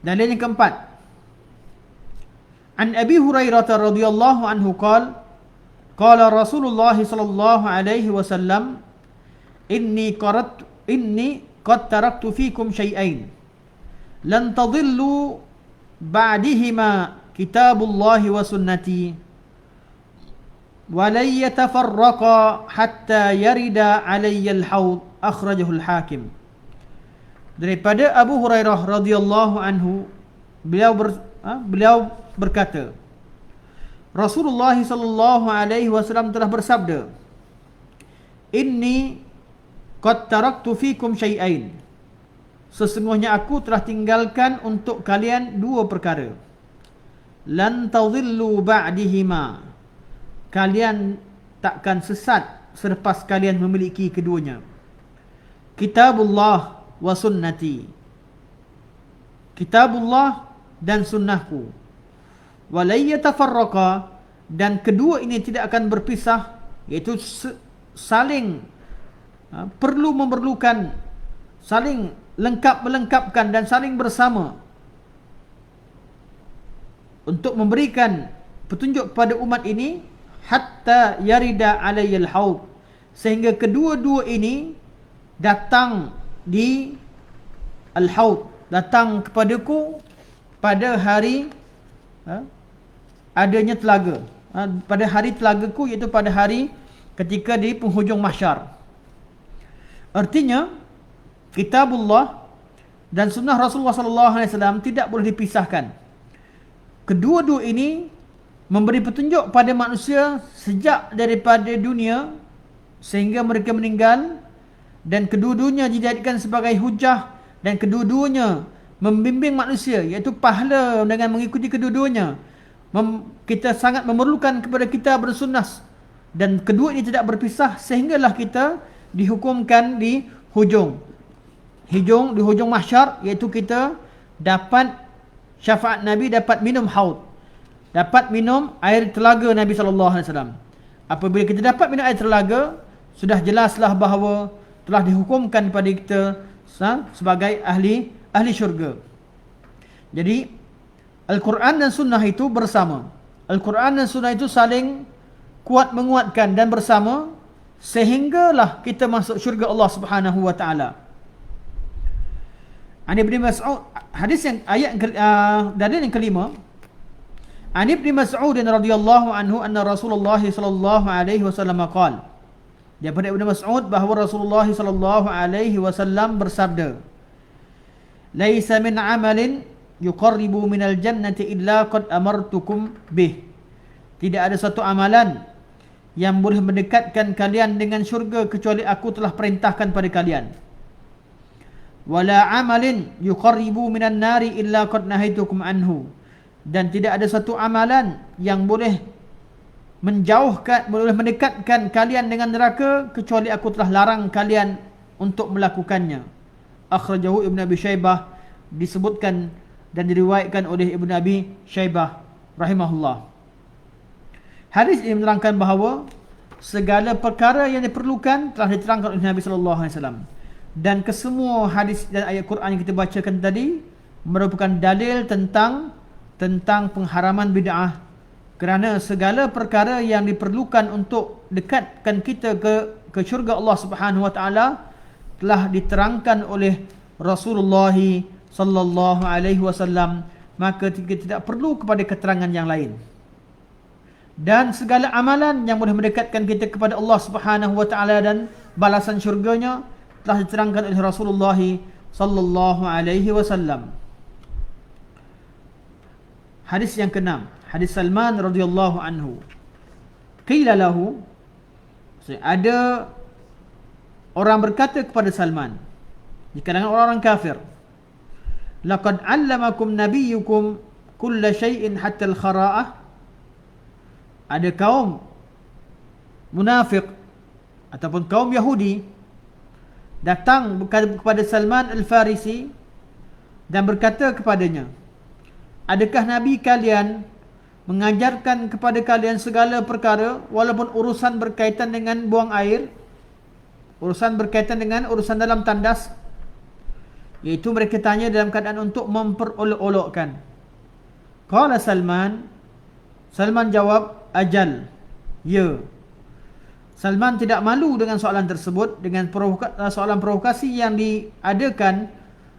Dan yang keempat, an Abi Hurairah radhiyallahu anhu qala Rasulullah sallallahu alaihi wasallam, inni qad taraktu fikum syai'ain lan tadillu ba'dihima kitabullahi wa sunnati wa lan yatafarraqa hatta yarida alayya al-haud, akhrajahu al-Hakim. Daripada Abu Hurairah radhiyallahu anhu, beliau berkata, Rasulullah sallallahu alaihi wasallam telah bersabda, inni qad taraktu fikum syai'ain, sesungguhnya aku telah tinggalkan untuk kalian dua perkara. Lan tadhillu ba'dihima, kalian takkan sesat selepas kalian memiliki keduanya. Kitabullah wa sunnati, kitabullah dan sunnahku. Wa la yatafarraqa, dan kedua ini tidak akan berpisah, iaitu saling perlu memerlukan, saling melengkapkan dan saling bersama untuk memberikan petunjuk kepada umat ini, hatta yarida alayyal haud, sehingga kedua-dua ini datang di al-haud, datang kepadaku pada hari adanya telaga. Pada hari telagaku, iaitu pada hari ketika di penghujung mahsyar. Artinya kitabullah dan sunnah Rasulullah SAW tidak boleh dipisahkan. Kedua-dua ini memberi petunjuk pada manusia sejak daripada dunia sehingga mereka meninggal, dan kedua-duanya dijadikan sebagai hujah, dan kedua-duanya membimbing manusia, iaitu pahala dengan mengikuti kedua-duanya. Kita sangat memerlukan kepada kita bersunnah, dan kedua ini tidak berpisah, sehinggalah kita dihukumkan di hujung mahsyar, iaitu kita dapat syafaat Nabi, dapat minum haud, dapat minum air telaga Nabi SAW. Apabila kita dapat minum air telaga, sudah jelaslah bahawa telah dihukumkan kepada kita sebagai ahli syurga. Jadi Al-Quran dan Sunnah itu bersama. Al-Quran dan Sunnah itu saling kuat menguatkan dan bersama, sehinggalah kita masuk syurga Allah Subhanahu wa taala. An Ibn Mas'ud, hadis yang dalil yang kelima. An Ibn Mas'ud radhiyallahu anhu anna Rasulullah sallallahu alaihi wasallam qala, daripada Ibn Mas'ud bahawa Rasulullah sallallahu alaihi wasallam bersabda, laisa min amalin yuqarribu minal jannati illa qad amartukum bih. Tidak ada satu amalan yang boleh mendekatkan kalian dengan syurga kecuali aku telah perintahkan pada kalian. Wala amalin yuqarribu minan nari illa qad nahaitukum anhu. Dan tidak ada satu amalan yang boleh mendekatkan kalian dengan neraka kecuali aku telah larang kalian untuk melakukannya. Akhrajahu Ibn Abi Syaibah, disebutkan dan diriwayatkan oleh Ibn Abi Syaibah rahimahullah. Hadis ini menerangkan bahawa segala perkara yang diperlukan telah diterangkan oleh Nabi SAW, dan kesemua hadis dan ayat Quran yang kita bacakan tadi merupakan dalil tentang pengharaman bid'ah, kerana segala perkara yang diperlukan untuk dekatkan kita ke syurga Allah Subhanahu wa taala telah diterangkan oleh Rasulullah sallallahu alaihi wasallam, maka kita tidak perlu kepada keterangan yang lain. Dan segala amalan yang boleh mendekatkan kita kepada Allah Subhanahu wa taala dan balasan syurganya telah diterangkan oleh Rasulullah sallallahu alaihi wasallam. Hadis yang keenam, hadis Salman radhiyallahu anhu. Qila lahu, ada orang berkata kepada Salman di kalangan orang-orang kafir, laqad 'allamakum nabiyyukum kulla shay'in hatta al-khara'ah. Ada kaum munafik ataupun kaum Yahudi datang kepada Salman Al-Farisi dan berkata kepadanya, adakah Nabi kalian mengajarkan kepada kalian segala perkara, walaupun urusan berkaitan dengan buang air, urusan berkaitan dengan urusan dalam tandas? Iaitu mereka tanya dalam keadaan untuk memperolok-olokkan. Qala Salman jawab, ajal, ya. Salman tidak malu dengan soalan tersebut, dengan soalan provokasi yang diadakan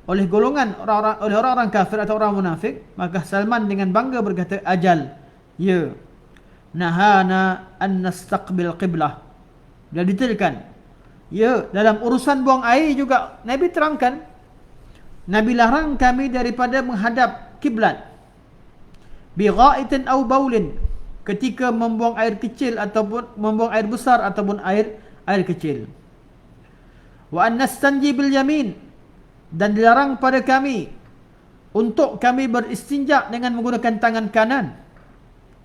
oleh golongan orang-orang kafir atau orang munafik. Maka Salman dengan bangga berkata, ajal, ya. Nahana an nastaqbil qiblah. Dia detailkan, ya, dalam urusan buang air juga Nabi terangkan, Nabi larang kami daripada menghadap kiblat. Bi ghaitin aw baulin, ketika membuang air kecil ataupun membuang air besar ataupun air kecil. Wa an nastanji bil yamin, dan dilarang pada kami untuk kami beristinja dengan menggunakan tangan kanan,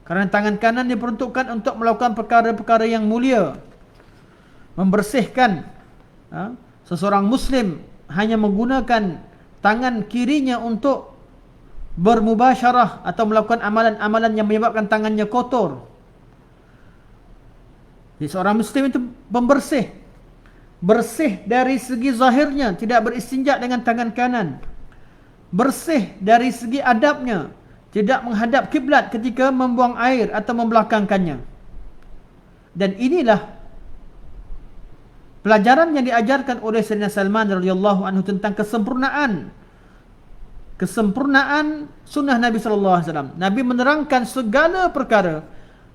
kerana tangan kanan diperuntukkan untuk melakukan perkara-perkara yang mulia. Membersihkan, seseorang muslim hanya menggunakan tangan kirinya untuk bermubasyarah atau melakukan amalan-amalan yang menyebabkan tangannya kotor. Jadi seorang muslim itu pembersih, bersih dari segi zahirnya, tidak beristinja dengan tangan kanan, bersih dari segi adabnya, tidak menghadap kiblat ketika membuang air atau membelakangkannya. Dan inilah pelajaran yang diajarkan oleh Sayyidina Salman radhiyallahu anhu tentang kesempurnaan kesempurnaan sunnah Nabi sallallahu alaihi wasallam. Nabi menerangkan segala perkara,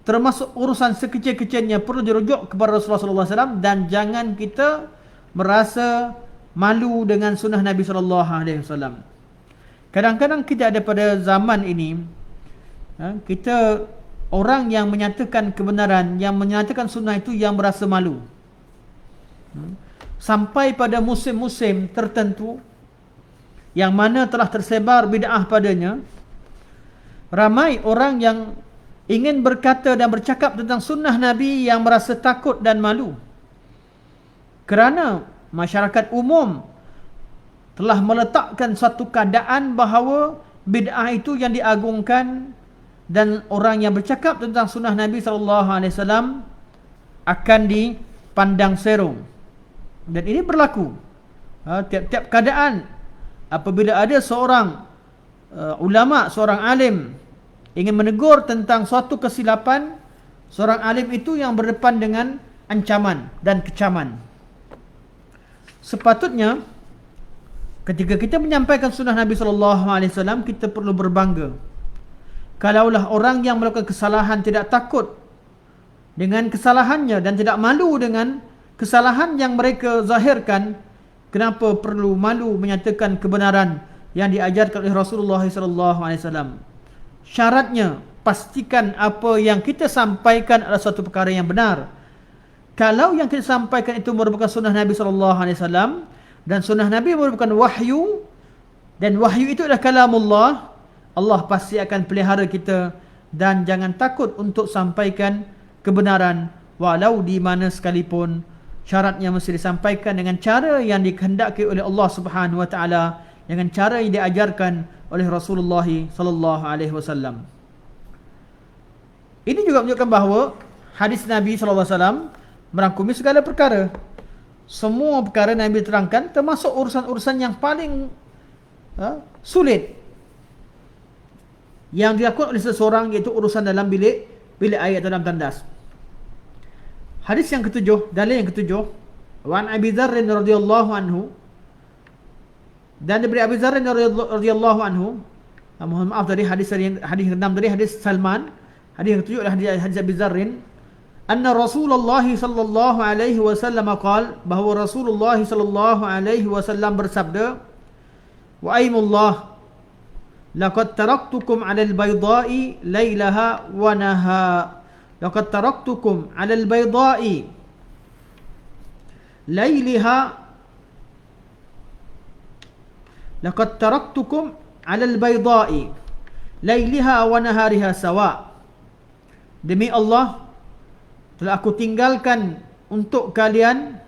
termasuk urusan sekecil-kecilnya perlu dirujuk kepada Rasulullah sallallahu alaihi wasallam, dan jangan kita merasa malu dengan sunnah Nabi sallallahu alaihi wasallam. Kadang-kadang kita ada pada zaman ini, kita orang yang menyatakan kebenaran, yang menyatakan sunnah itu yang berasa malu. Sampai pada musim-musim tertentu yang mana telah tersebar bid'ah padanya, ramai orang yang ingin berkata dan bercakap tentang sunnah Nabi yang merasa takut dan malu, kerana masyarakat umum telah meletakkan suatu keadaan bahawa bid'ah itu yang diagungkan, dan orang yang bercakap tentang sunnah Nabi SAW akan dipandang serong. Dan ini berlaku tiap-tiap keadaan. Apabila ada seorang ulama, seorang alim ingin menegur tentang suatu kesilapan, seorang alim itu yang berdepan dengan ancaman dan kecaman. Sepatutnya ketika kita menyampaikan sunnah Nabi SAW, kita perlu berbangga. Kalaulah orang yang melakukan kesalahan tidak takut dengan kesalahannya dan tidak malu dengan kesalahan yang mereka zahirkan, kenapa perlu malu menyatakan kebenaran yang diajarkan oleh Rasulullah SAW? Syaratnya, pastikan apa yang kita sampaikan adalah suatu perkara yang benar. Kalau yang kita sampaikan itu merupakan sunnah Nabi SAW, dan sunnah Nabi merupakan wahyu, dan wahyu itu adalah kalamullah, Allah pasti akan pelihara kita. Dan jangan takut untuk sampaikan kebenaran, walau di mana sekalipun. Syaratnya mesti disampaikan dengan cara yang dikehendaki oleh Allah Subhanahu wa taala, dengan cara yang diajarkan oleh Rasulullah sallallahu alaihi wasallam. Ini juga menunjukkan bahawa hadis Nabi sallallahu alaihi wasallam merangkumi segala perkara. Semua perkara Nabi terangkan, termasuk urusan-urusan yang paling sulit yang dilakukan oleh seseorang, iaitu urusan dalam bilik air atau dalam tandas. Hadis yang ketujuh, dalil yang ketujuh, Wan Abi Dzar radhiyallahu anhu, dan dari Abi Dzar radhiyallahu anhu, mohon maaf dari hadis ke-6 dari hadis Salman. Hadis yang ketujuh adalah hadis Abi Dzar, anna Rasulullah sallallahu alaihi wasallam qala, bahawa Rasulullah sallallahu alaihi wasallam bersabda, wa aimullah laqad taraktukum 'alal bayda'i lailaha wa naha. Laqad taraktukum 'alal bayda'i lailaha, laqad taraktukum 'alal bayda'i lailaha wa nahariha sawa. Demi Allah, telah aku tinggalkan untuk kalian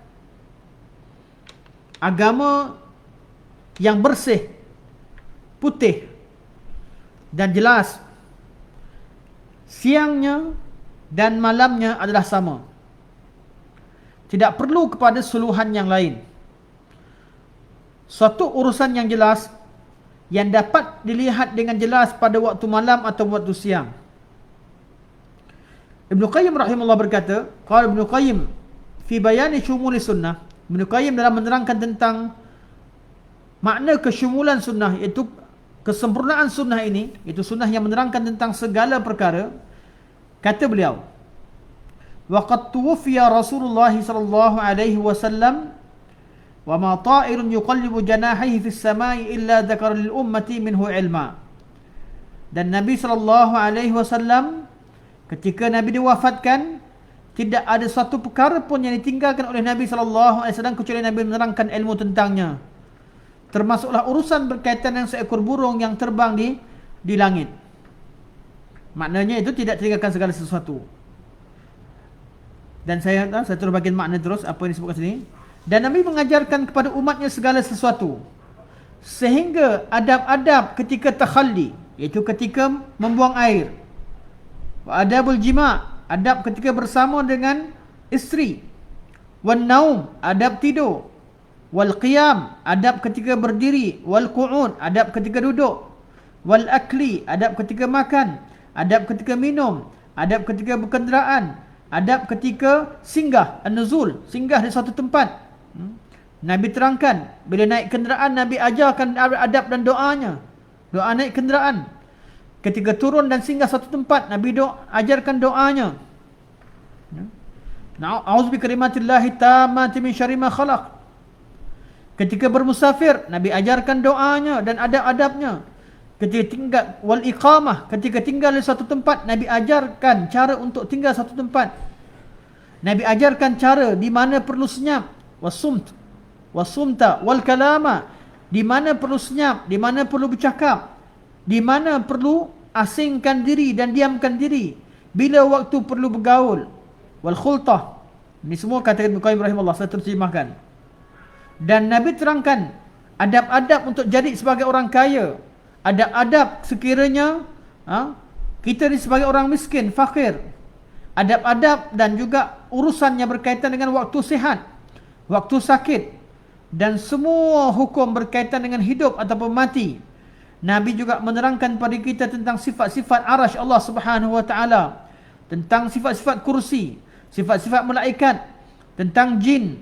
agama yang bersih, putih dan jelas, siangnya dan malamnya adalah sama. Tidak perlu kepada suluhan yang lain. Suatu urusan yang jelas, yang dapat dilihat dengan jelas pada waktu malam atau waktu siang. Ibn Qayyim rahimahullah berkata, qala Ibn Qayyim fi bayani syumuli sunnah. Ibn Qayyim dalam menerangkan tentang makna kesyumulan sunnah, iaitu kesempurnaan sunnah ini, itu sunnah yang menerangkan tentang segala perkara. Kata beliau, waqad tuwfiya Rasulullah sallallahu alaihi wasallam wa ma ta'irun yuqallibu janahihi fis samai illa dzakara lil ummati minhu ilma. Dan Nabi sallallahu alaihi wasallam ketika Nabi diwafatkan, tidak ada satu perkara pun yang ditinggalkan oleh Nabi sallallahu alaihi wasallam kecuali Nabi menerangkan ilmu tentangnya. Termasuklah urusan berkaitan dengan seekor burung yang terbang di langit. Maknanya itu tidak tinggalkan segala sesuatu. Dan saya terus bagian makna terus apa yang disebutkan sini. Dan Nabi mengajarkan kepada umatnya segala sesuatu, sehingga adab-adab ketika takhalli, iaitu ketika membuang air, wa adabul jima', adab ketika bersama dengan isteri, wan naum, adab tidur, wal qiyam, adab ketika berdiri, wal qu'ud, adab ketika duduk, wal akli, adab ketika makan, adab ketika minum, adab ketika berkenderaan, adab ketika singgah, an-nuzul, singgah di suatu tempat. Nabi terangkan, bila naik kenderaan Nabi ajarkan adab dan doanya. doa naik kenderaan. Ketika turun dan singgah satu tempat, Nabi ajarkan doanya. A'udzu bikalimatillahi tammati min syarri ma khalaq. Ketika bermusafir, Nabi ajarkan doanya dan adab-adabnya. Ketika tinggal wal iqamah, ketika tinggal di satu tempat, Nabi ajarkan cara untuk tinggal satu tempat. Nabi ajarkan cara di mana perlu senyap, wasumta wal kalama, di mana perlu senyap, di mana perlu bercakap, di mana perlu asingkan diri dan diamkan diri, bila waktu perlu bergaul, wal khultah. Ini semua kata Ibnu Qayyim rahimahullah, saya terjemahkan. Dan Nabi terangkan adab-adab untuk jadi sebagai orang kaya, adab-adab sekiranya kita ni sebagai orang miskin, fakir, adab-adab dan juga urusan yang berkaitan dengan waktu sihat, waktu sakit, dan semua hukum berkaitan dengan hidup ataupun mati. Nabi juga menerangkan pada kita tentang sifat-sifat arasy Allah Subhanahu wa taala, tentang sifat-sifat kursi, sifat-sifat malaikat, tentang jin,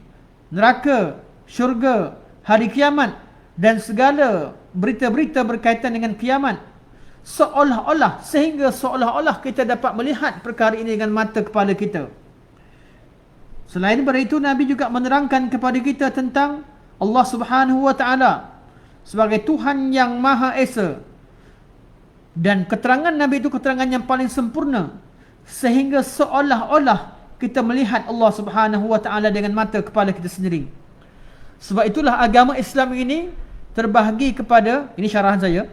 neraka, syurga, hari kiamat dan segala berita-berita berkaitan dengan kiamat. Sehingga seolah-olah kita dapat melihat perkara ini dengan mata kepala kita. Selain daripada itu, Nabi juga menerangkan kepada kita tentang Allah Subhanahu wa taala sebagai Tuhan yang Maha Esa. Dan keterangan Nabi itu keterangan yang paling sempurna, sehingga seolah-olah kita melihat Allah Subhanahu wa taala dengan mata kepala kita sendiri. Sebab itulah agama Islam ini terbahagi kepada, ini syarahan saya,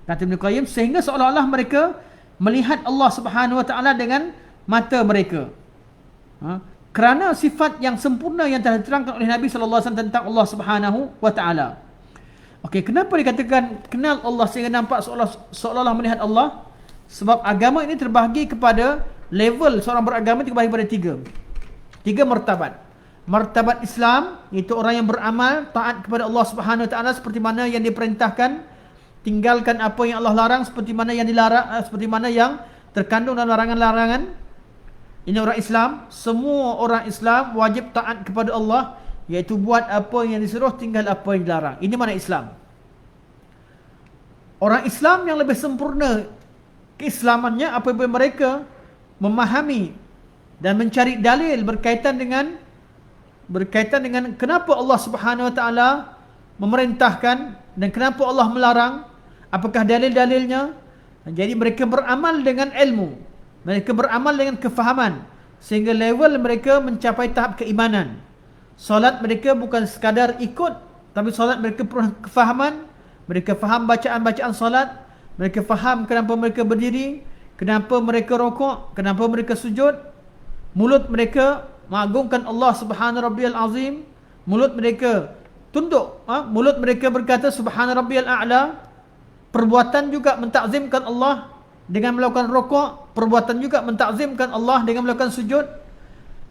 kata Ibnu Qayyim, sehingga seolah-olah mereka melihat Allah Subhanahu wa taala dengan mata mereka. Kerana sifat yang sempurna yang telah diterangkan oleh Nabi sallallahu alaihi wasallam tentang Allah Subhanahu wa taala. Okey, kenapa dikatakan kenal Allah sehingga nampak seolah-olah melihat Allah? Sebab agama ini terbahagi kepada level seorang beragama, terbahagi kepada tiga martabat. Martabat Islam, iaitu orang yang beramal taat kepada Allah Subhanahu wa taala seperti mana yang diperintahkan, tinggalkan apa yang Allah larang seperti mana yang dilarang, seperti mana yang terkandung dalam larangan-larangan. Ini orang Islam. Semua orang Islam wajib taat kepada Allah, iaitu buat apa yang disuruh, tinggal apa yang dilarang. Ini mana Islam. Orang Islam yang lebih sempurna keislamannya apabila mereka memahami dan mencari dalil berkaitan dengan kenapa Allah Subhanahu wa taala memerintahkan dan kenapa Allah melarang, apakah dalil-dalilnya. Jadi mereka beramal dengan ilmu, mereka beramal dengan kefahaman, sehingga level mereka mencapai tahap keimanan. Solat mereka bukan sekadar ikut, tapi solat mereka penuh kefahaman. Mereka faham bacaan-bacaan solat, mereka faham kenapa mereka berdiri, kenapa mereka rokok, kenapa mereka sujud. Mulut mereka mengagungkan Allah Subhana Rabbiyal Azim. Mulut mereka tunduk, mulut mereka berkata Subhana Rabbiyal A'la. Perbuatan juga mentakzimkan Allah dengan melakukan rokok. Perbuatan juga mentakzimkan Allah dengan melakukan sujud.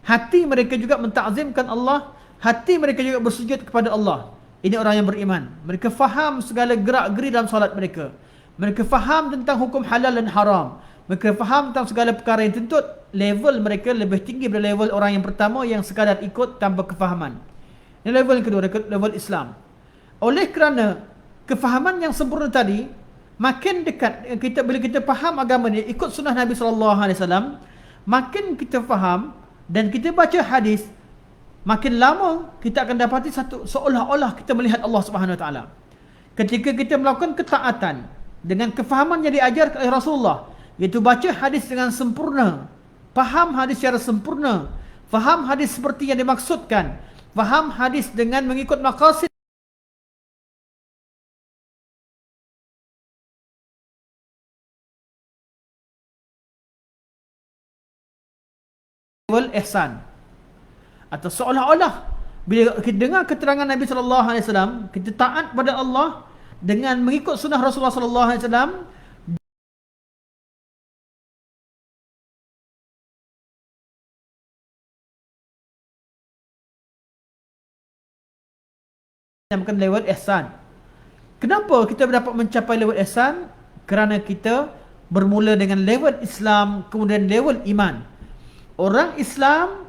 Hati mereka juga mentakzimkan Allah. Hati mereka juga bersujud kepada Allah. Ini orang yang beriman. Mereka faham segala gerak-geri dalam solat mereka. Mereka faham tentang hukum halal dan haram. Mereka faham tentang segala perkara yang tuntut. Level mereka lebih tinggi daripada level orang yang pertama yang sekadar ikut tanpa kefahaman. Ini level yang kedua, level Islam. Oleh kerana kefahaman yang sempurna tadi, makin dekat kita bila kita faham agama ni, ikut sunnah Nabi SAW, makin kita faham dan kita baca hadis, makin lama kita akan dapati satu seolah-olah kita melihat Allah Subhanahu Wa Taala. Ketika kita melakukan ketaatan dengan kefahaman yang diajarkan oleh Rasulullah, iaitu baca hadis dengan sempurna, faham hadis secara sempurna, faham hadis seperti yang dimaksudkan, faham hadis dengan mengikut maqasid level ihsan. Atau seolah-olah bila kita dengar keterangan Nabi sallallahu alaihi wasallam, kita taat pada Allah dengan mengikut sunnah Rasulullah sallallahu alaihi wasallam, bukan level ihsan. Kenapa kita dapat mencapai level ihsan? Kerana kita bermula dengan level Islam, kemudian level iman. Orang Islam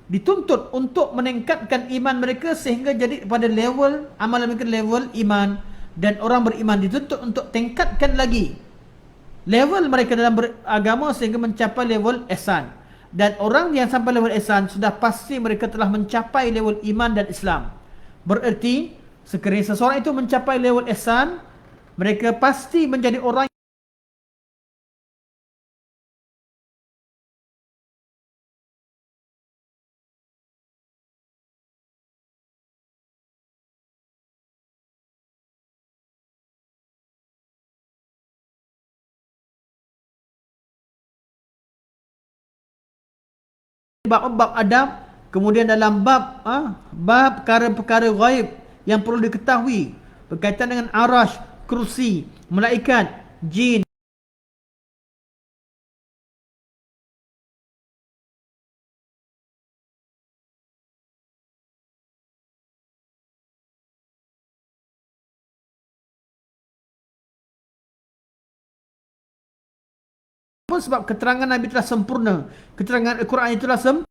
dituntut untuk meningkatkan iman mereka sehingga jadi pada level amalan mereka level iman, dan orang beriman dituntut untuk tingkatkan lagi level mereka dalam beragama sehingga mencapai level ihsan. Dan orang yang sampai level ihsan sudah pasti mereka telah mencapai level iman dan Islam. Bererti sekiranya seseorang itu mencapai level ihsan, mereka pasti menjadi orang bab-bab adab, kemudian dalam bab perkara-perkara ghaib yang perlu diketahui berkaitan dengan arash, kursi, malaikat, jin. Sebab keterangan Nabi telah sempurna, keterangan Al-Quran itulah sempurna.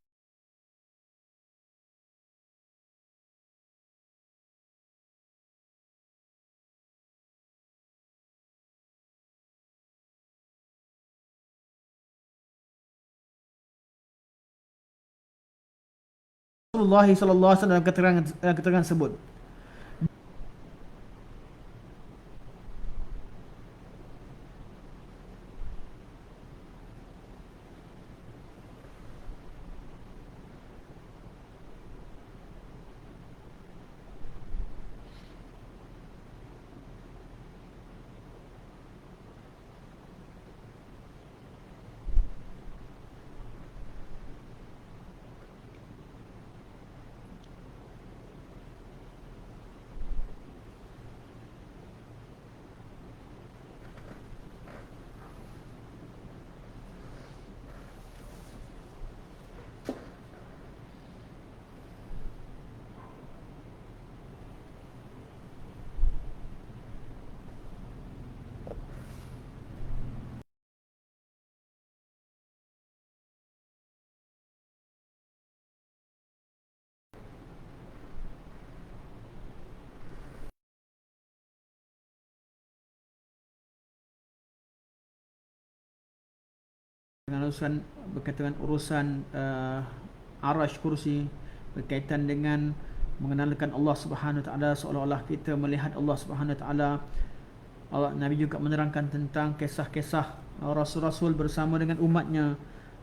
Rasulullah sallallahu alaihi wasallam dalam keterangan tersebut. Dengan urusan berkaitan dengan urusan arash, kursi, berkaitan dengan mengenalkan Allah Subhanahu Wa Taala, seolah-olah kita melihat Allah Subhanahu Wa Taala. Nabi juga menerangkan tentang kisah-kisah rasul-rasul bersama dengan umatnya.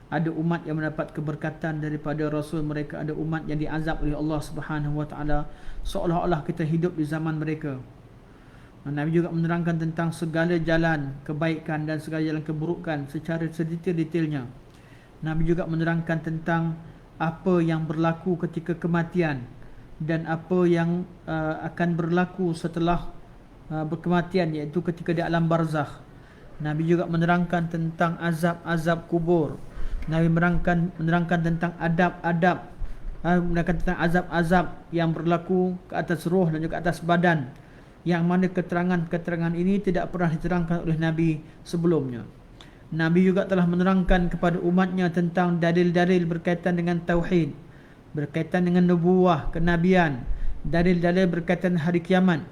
Ada umat yang mendapat keberkatan daripada rasul mereka, ada umat yang diazab oleh Allah Subhanahu Wa Taala, seolah-olah kita hidup di zaman mereka. Nabi juga menerangkan tentang segala jalan kebaikan dan segala jalan keburukan secara sedetail-detailnya. Nabi juga menerangkan tentang apa yang berlaku ketika kematian dan apa yang akan berlaku setelah berkematian, iaitu ketika di alam barzakh. Nabi juga menerangkan tentang azab-azab kubur. Nabi menerangkan tentang adab-adab, menerangkan tentang azab-azab yang berlaku ke atas roh dan juga atas badan, yang mana keterangan-keterangan ini tidak pernah diterangkan oleh Nabi sebelumnya. Nabi juga telah menerangkan kepada umatnya tentang dalil-dalil berkaitan dengan tauhid, berkaitan dengan nubuwah, kenabian, dalil-dalil berkaitan hari kiamat.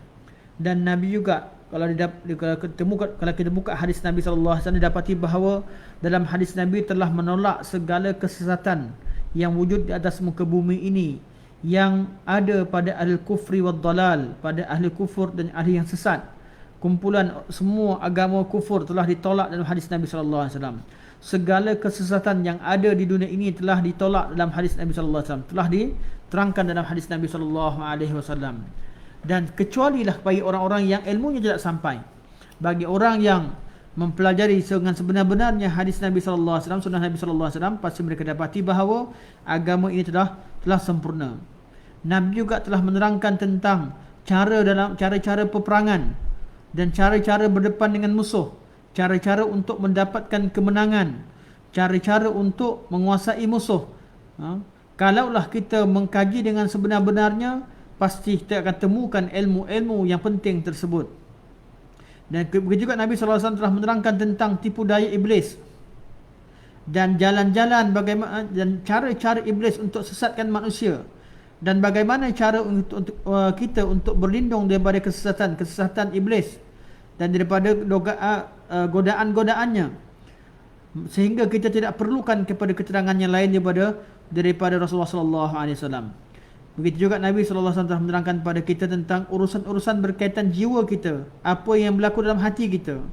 Dan Nabi juga kalau kita buka hadis Nabi sallallahu alaihi wasallam, dapati bahawa dalam hadis Nabi telah menolak segala kesesatan yang wujud di atas muka bumi ini, yang ada pada ahli kufri wad dalal, pada ahli kufur dan ahli yang sesat. Kumpulan semua agama kufur telah ditolak dalam hadis Nabi sallallahu alaihi wasallam. Segala kesesatan yang ada di dunia ini telah ditolak dalam hadis Nabi sallallahu alaihi wasallam, telah diterangkan dalam hadis Nabi sallallahu alaihi wasallam. Dan kecualilah bagi orang-orang yang ilmunya tidak sampai, bagi orang yang mempelajari dengan sebenar-benarnya hadis Nabi sallallahu alaihi wasallam, sunnah Nabi sallallahu alaihi wasallam, pasti mereka dapati bahawa agama ini telah sempurna. Nabi juga telah menerangkan tentang cara-cara peperangan dan cara-cara berdepan dengan musuh, cara-cara untuk mendapatkan kemenangan, cara-cara untuk menguasai musuh. Kalaulah kita mengkaji dengan sebenar-benarnya, pasti kita akan temukan ilmu-ilmu yang penting tersebut. Dan begitu juga Nabi SAW telah menerangkan tentang tipu daya iblis. dan jalan-jalan bagaimana dan cara-cara iblis untuk sesatkan manusia, dan bagaimana cara untuk kita untuk berlindung daripada kesesatan iblis dan daripada godaan-godaannya, sehingga kita tidak perlukan kepada keterangan yang lain daripada Rasulullah sallallahu alaihi wasallam. Begitu juga Nabi sallallahu alaihi wasallam telah menerangkan kepada kita tentang urusan-urusan berkaitan jiwa kita, apa yang berlaku dalam hati kita,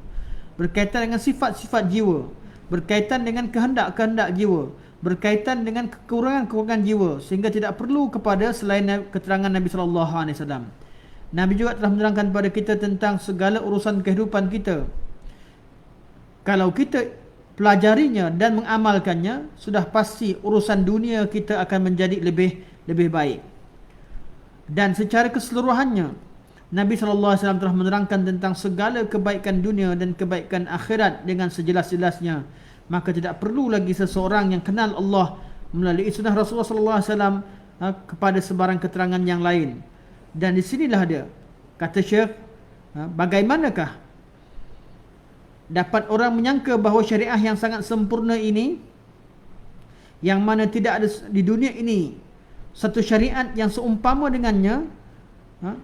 berkaitan dengan sifat-sifat jiwa, berkaitan dengan kehendak-kehendak jiwa, berkaitan dengan kekurangan-kekurangan jiwa, sehingga tidak perlu kepada selain keterangan Nabi sallallahu alaihi wasallam. Nabi juga telah menerangkan kepada kita tentang segala urusan kehidupan kita. Kalau kita pelajarinya dan mengamalkannya, sudah pasti urusan dunia kita akan menjadi lebih baik. Dan secara keseluruhannya, Nabi SAW telah menerangkan tentang segala kebaikan dunia dan kebaikan akhirat dengan sejelas-jelasnya. Maka tidak perlu lagi seseorang yang kenal Allah melalui sunnah Rasulullah SAW kepada sebarang keterangan yang lain. Dan di sinilah dia, kata Syekh, bagaimanakah dapat orang menyangka bahawa syariah yang sangat sempurna ini, yang mana tidak ada di dunia ini satu syariat yang seumpama dengannya,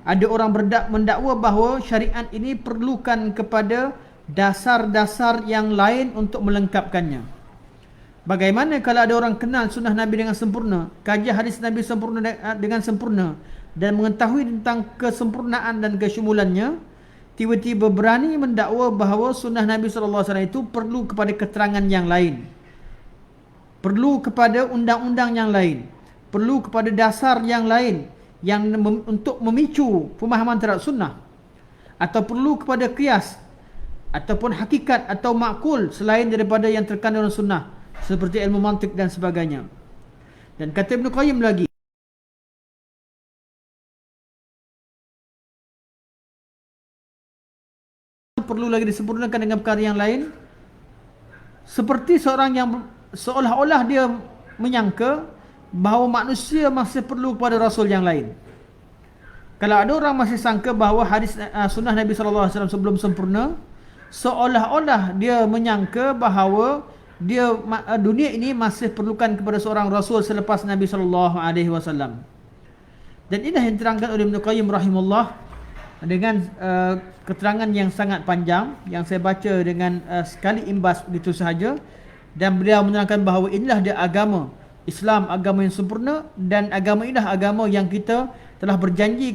ada orang mendakwa bahawa syariat ini perlukan kepada dasar-dasar yang lain untuk melengkapkannya. Bagaimana kalau ada orang kenal sunnah Nabi dengan sempurna, kaji hadis Nabi dengan sempurna, dan mengetahui tentang kesempurnaan dan kesyumulannya, tiba-tiba berani mendakwa bahawa sunnah Nabi SAW itu perlu kepada keterangan yang lain, perlu kepada undang-undang yang lain, perlu kepada dasar yang lain yang untuk memicu pemahaman terhadap sunnah, atau perlu kepada qiyas ataupun hakikat atau makul selain daripada yang terkandung dalam sunnah, seperti ilmu mantik dan sebagainya. Dan kata Ibn Qayyim lagi, perlu lagi disempurnakan dengan perkara yang lain, seperti seorang yang seolah-olah dia menyangka bahawa manusia masih perlu kepada Rasul yang lain. Kalau ada orang masih sangka bahawa hadis sunnah Nabi SAW sebelum sempurna, seolah-olah dia menyangka bahawa dunia ini masih perlukan kepada seorang Rasul selepas Nabi SAW. Dan inilah yang diterangkan oleh Ibn Qayyim rahimahullah dengan keterangan yang sangat panjang, yang saya baca dengan sekali imbas begitu sahaja. Dan beliau menerangkan bahawa inilah dia agama Islam, agama yang sempurna, dan agama inilah agama yang kita telah berjanji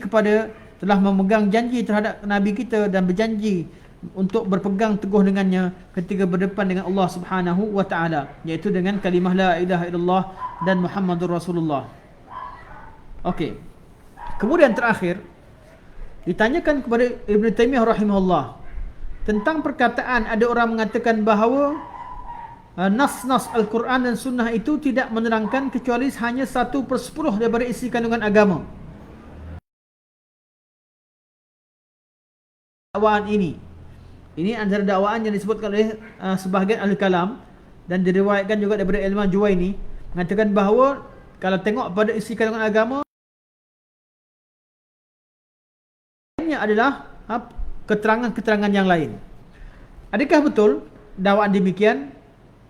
telah memegang janji terhadap Nabi kita dan berjanji untuk berpegang teguh dengannya ketika berdepan dengan Allah Subhanahu wa taala, iaitu dengan kalimah la ilaha illallah dan Muhammadur Rasulullah. Okey. Kemudian terakhir ditanyakan kepada Ibn Taimiyah rahimahullah tentang perkataan ada orang mengatakan bahawa nas-nas Al-Quran dan Sunnah itu tidak menerangkan kecuali hanya 1/10 daripada isi kandungan agama. Dakwaan ini antara dakwaan yang disebutkan oleh sebahagian ahli kalam dan diriwayatkan juga daripada Ilman Juwaini, mengatakan bahawa kalau tengok pada isi kandungan agama adalah keterangan-keterangan yang lain. Adakah betul dakwaan demikian?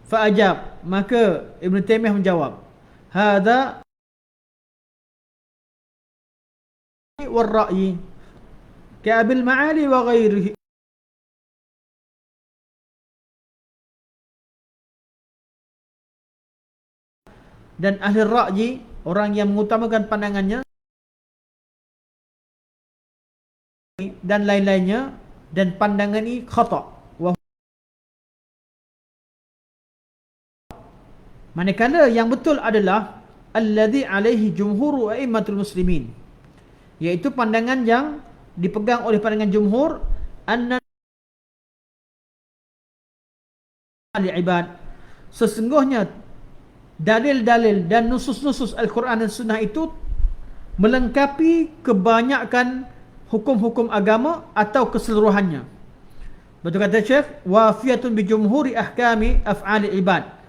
Fa'ajab, maka Ibn Taimiyah menjawab, hadza wal ra'yi ka'abil ma'ali wa ghairihi. Dan ahli ra'yi, orang yang mengutamakan pandangannya dan lain-lainnya, dan pandangan ini khata'. Manakala yang betul adalah alladhi alaihi jumhuru a'immatul muslimin, iaitu pandangan yang dipegang oleh pandangan jumhur, anna al-ibad, sesungguhnya dalil-dalil dan nusus-nusus Al-Quran dan Sunnah itu melengkapi kebanyakan hukum-hukum agama atau keseluruhannya. Betul kata Syekh, wafiyatun bi jumhuri ahkami af'ali ibad.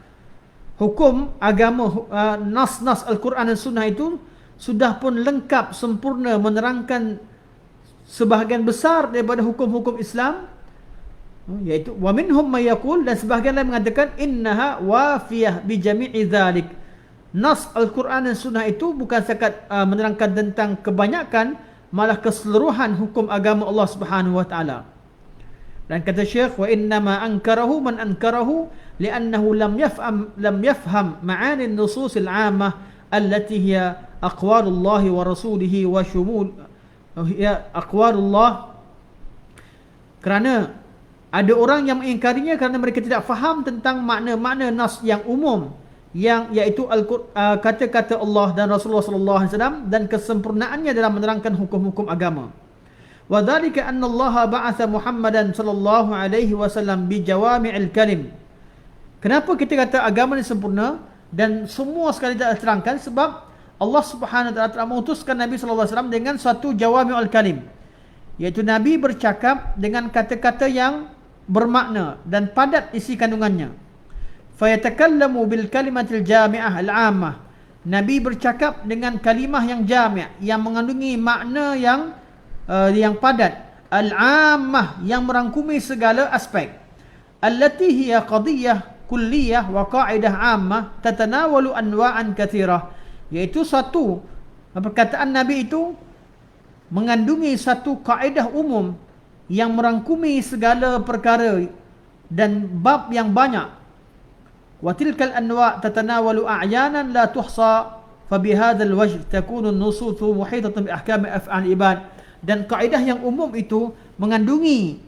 Hukum agama, nas-nas Al-Quran dan Sunnah itu sudah pun lengkap, sempurna menerangkan sebahagian besar daripada hukum-hukum Islam Iaitu wa minhum may yaqul, dan sebahagian lain mengatakan innaha wafiyah bi jami'i dzalik. Nas Al-Quran dan Sunnah itu bukan sekadar menerangkan tentang kebanyakan, malah keseluruhan hukum agama Allah Subhanahu wa taala. Dan kata Syekh, wa innama ankarahu man ankarahu li'annahu lam yafham ma'ani an-nusus al-'ammah allati hiya aqwalullah wa rasulihi wa shumul hiya aqwalullah. Kerana ada orang yang mengingkarinya kerana mereka tidak faham tentang makna-makna nas yang umum, yang iaitu kata-kata Allah dan Rasulullah sallallahu alaihi wasallam, dan kesempurnaannya dalam menerangkan hukum-hukum agama. Wa dzalika anna Allah ba'atha Muhammadan sallallahu alaihi wasallam bi jawami'il kalim. Kenapa kita kata agama ini sempurna dan semua sekali tidak terangkan? Sebab Allah Subhanahu wa taala telah mengutuskan Nabi sallallahu alaihi wasallam dengan satu jawami'ul kalim, iaitu Nabi bercakap dengan kata-kata yang bermakna dan padat isi kandungannya. Fayatakallamu bil kalimatil jami'ah al-'ammah. Nabi bercakap dengan kalimah yang jami', yang mengandungi makna yang padat, al-'ammah, yang merangkumi segala aspek, allati hiya qadiyah kulliyah wa qa'idah 'ammah tatanawalu anwa'an katsirah, iaitu satu perkataan Nabi itu mengandungi satu kaedah umum yang merangkumi segala perkara dan bab yang banyak. Wa tilkal anwa' tatanawalu a'yanan la tuhsa, fa bihadzal wajh takunu an-nusus muhitatan bi ahkam af'al ibad. Dan kaedah yang umum itu mengandungi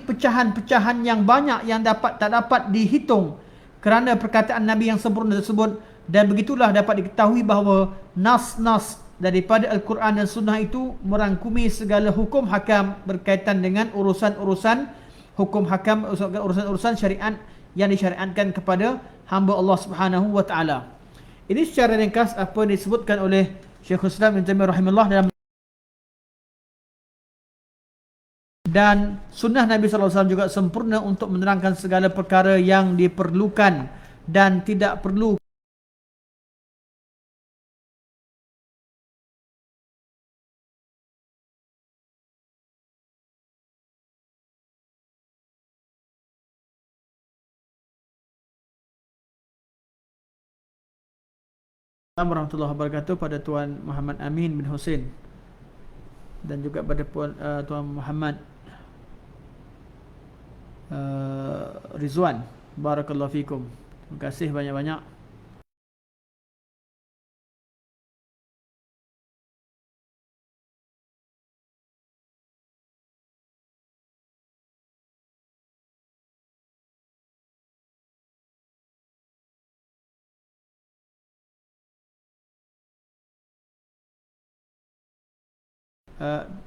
pecahan-pecahan yang banyak yang tak dapat dihitung kerana perkataan Nabi yang sempurna tersebut. Dan begitulah dapat diketahui bahawa nas-nas daripada Al-Quran dan Sunnah itu merangkumi segala hukum hakam berkaitan dengan urusan-urusan hukum hakam, urusan-urusan syariat yang disyariatkan kepada hamba Allah Subhanahu wa taala. Ini secara ringkas apa yang disebutkan oleh Syekhul Islam Ibn Taimiyah rahimahullah dalam. Dan sunnah Nabi sallallahu alaihi wasallam juga sempurna untuk menerangkan segala perkara yang diperlukan dan tidak perlu. Assalamualaikum warahmatullahi wabarakatuh pada Tuan Muhammad Amin bin Hussein dan juga pada Tuan Muhammad Rizwan. Barakallahu fikum. Terima kasih banyak-banyak.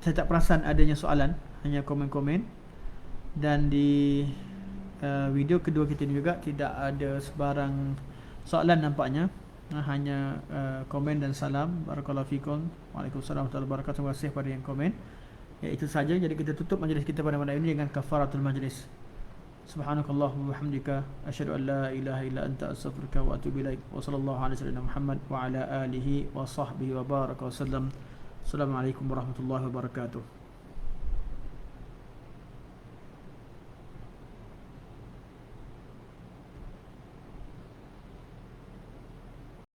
Saya tak perasan adanya soalan, hanya komen-komen. Dan di video kedua kita ni juga tidak ada sebarang soalan nampaknya, hanya komen dan salam. Barakallahu fikum. Waalaikumsalam warahmatullahi wabarakatuh. Terima kasih pada yang komen. Ya, itu saja. Jadi kita tutup majlis kita pada malam ini dengan kafaratul majlis. Subhanakallahumma wa bihamdika asyhadu an la ilaha illa anta astaghfiruka wa atubu ilaik. Wa sallallahu ala sayyidina Muhammad wa ala alihi wa sahbihi wa baraka wa sallam. Assalamualaikum warahmatullahi wabarakatuh.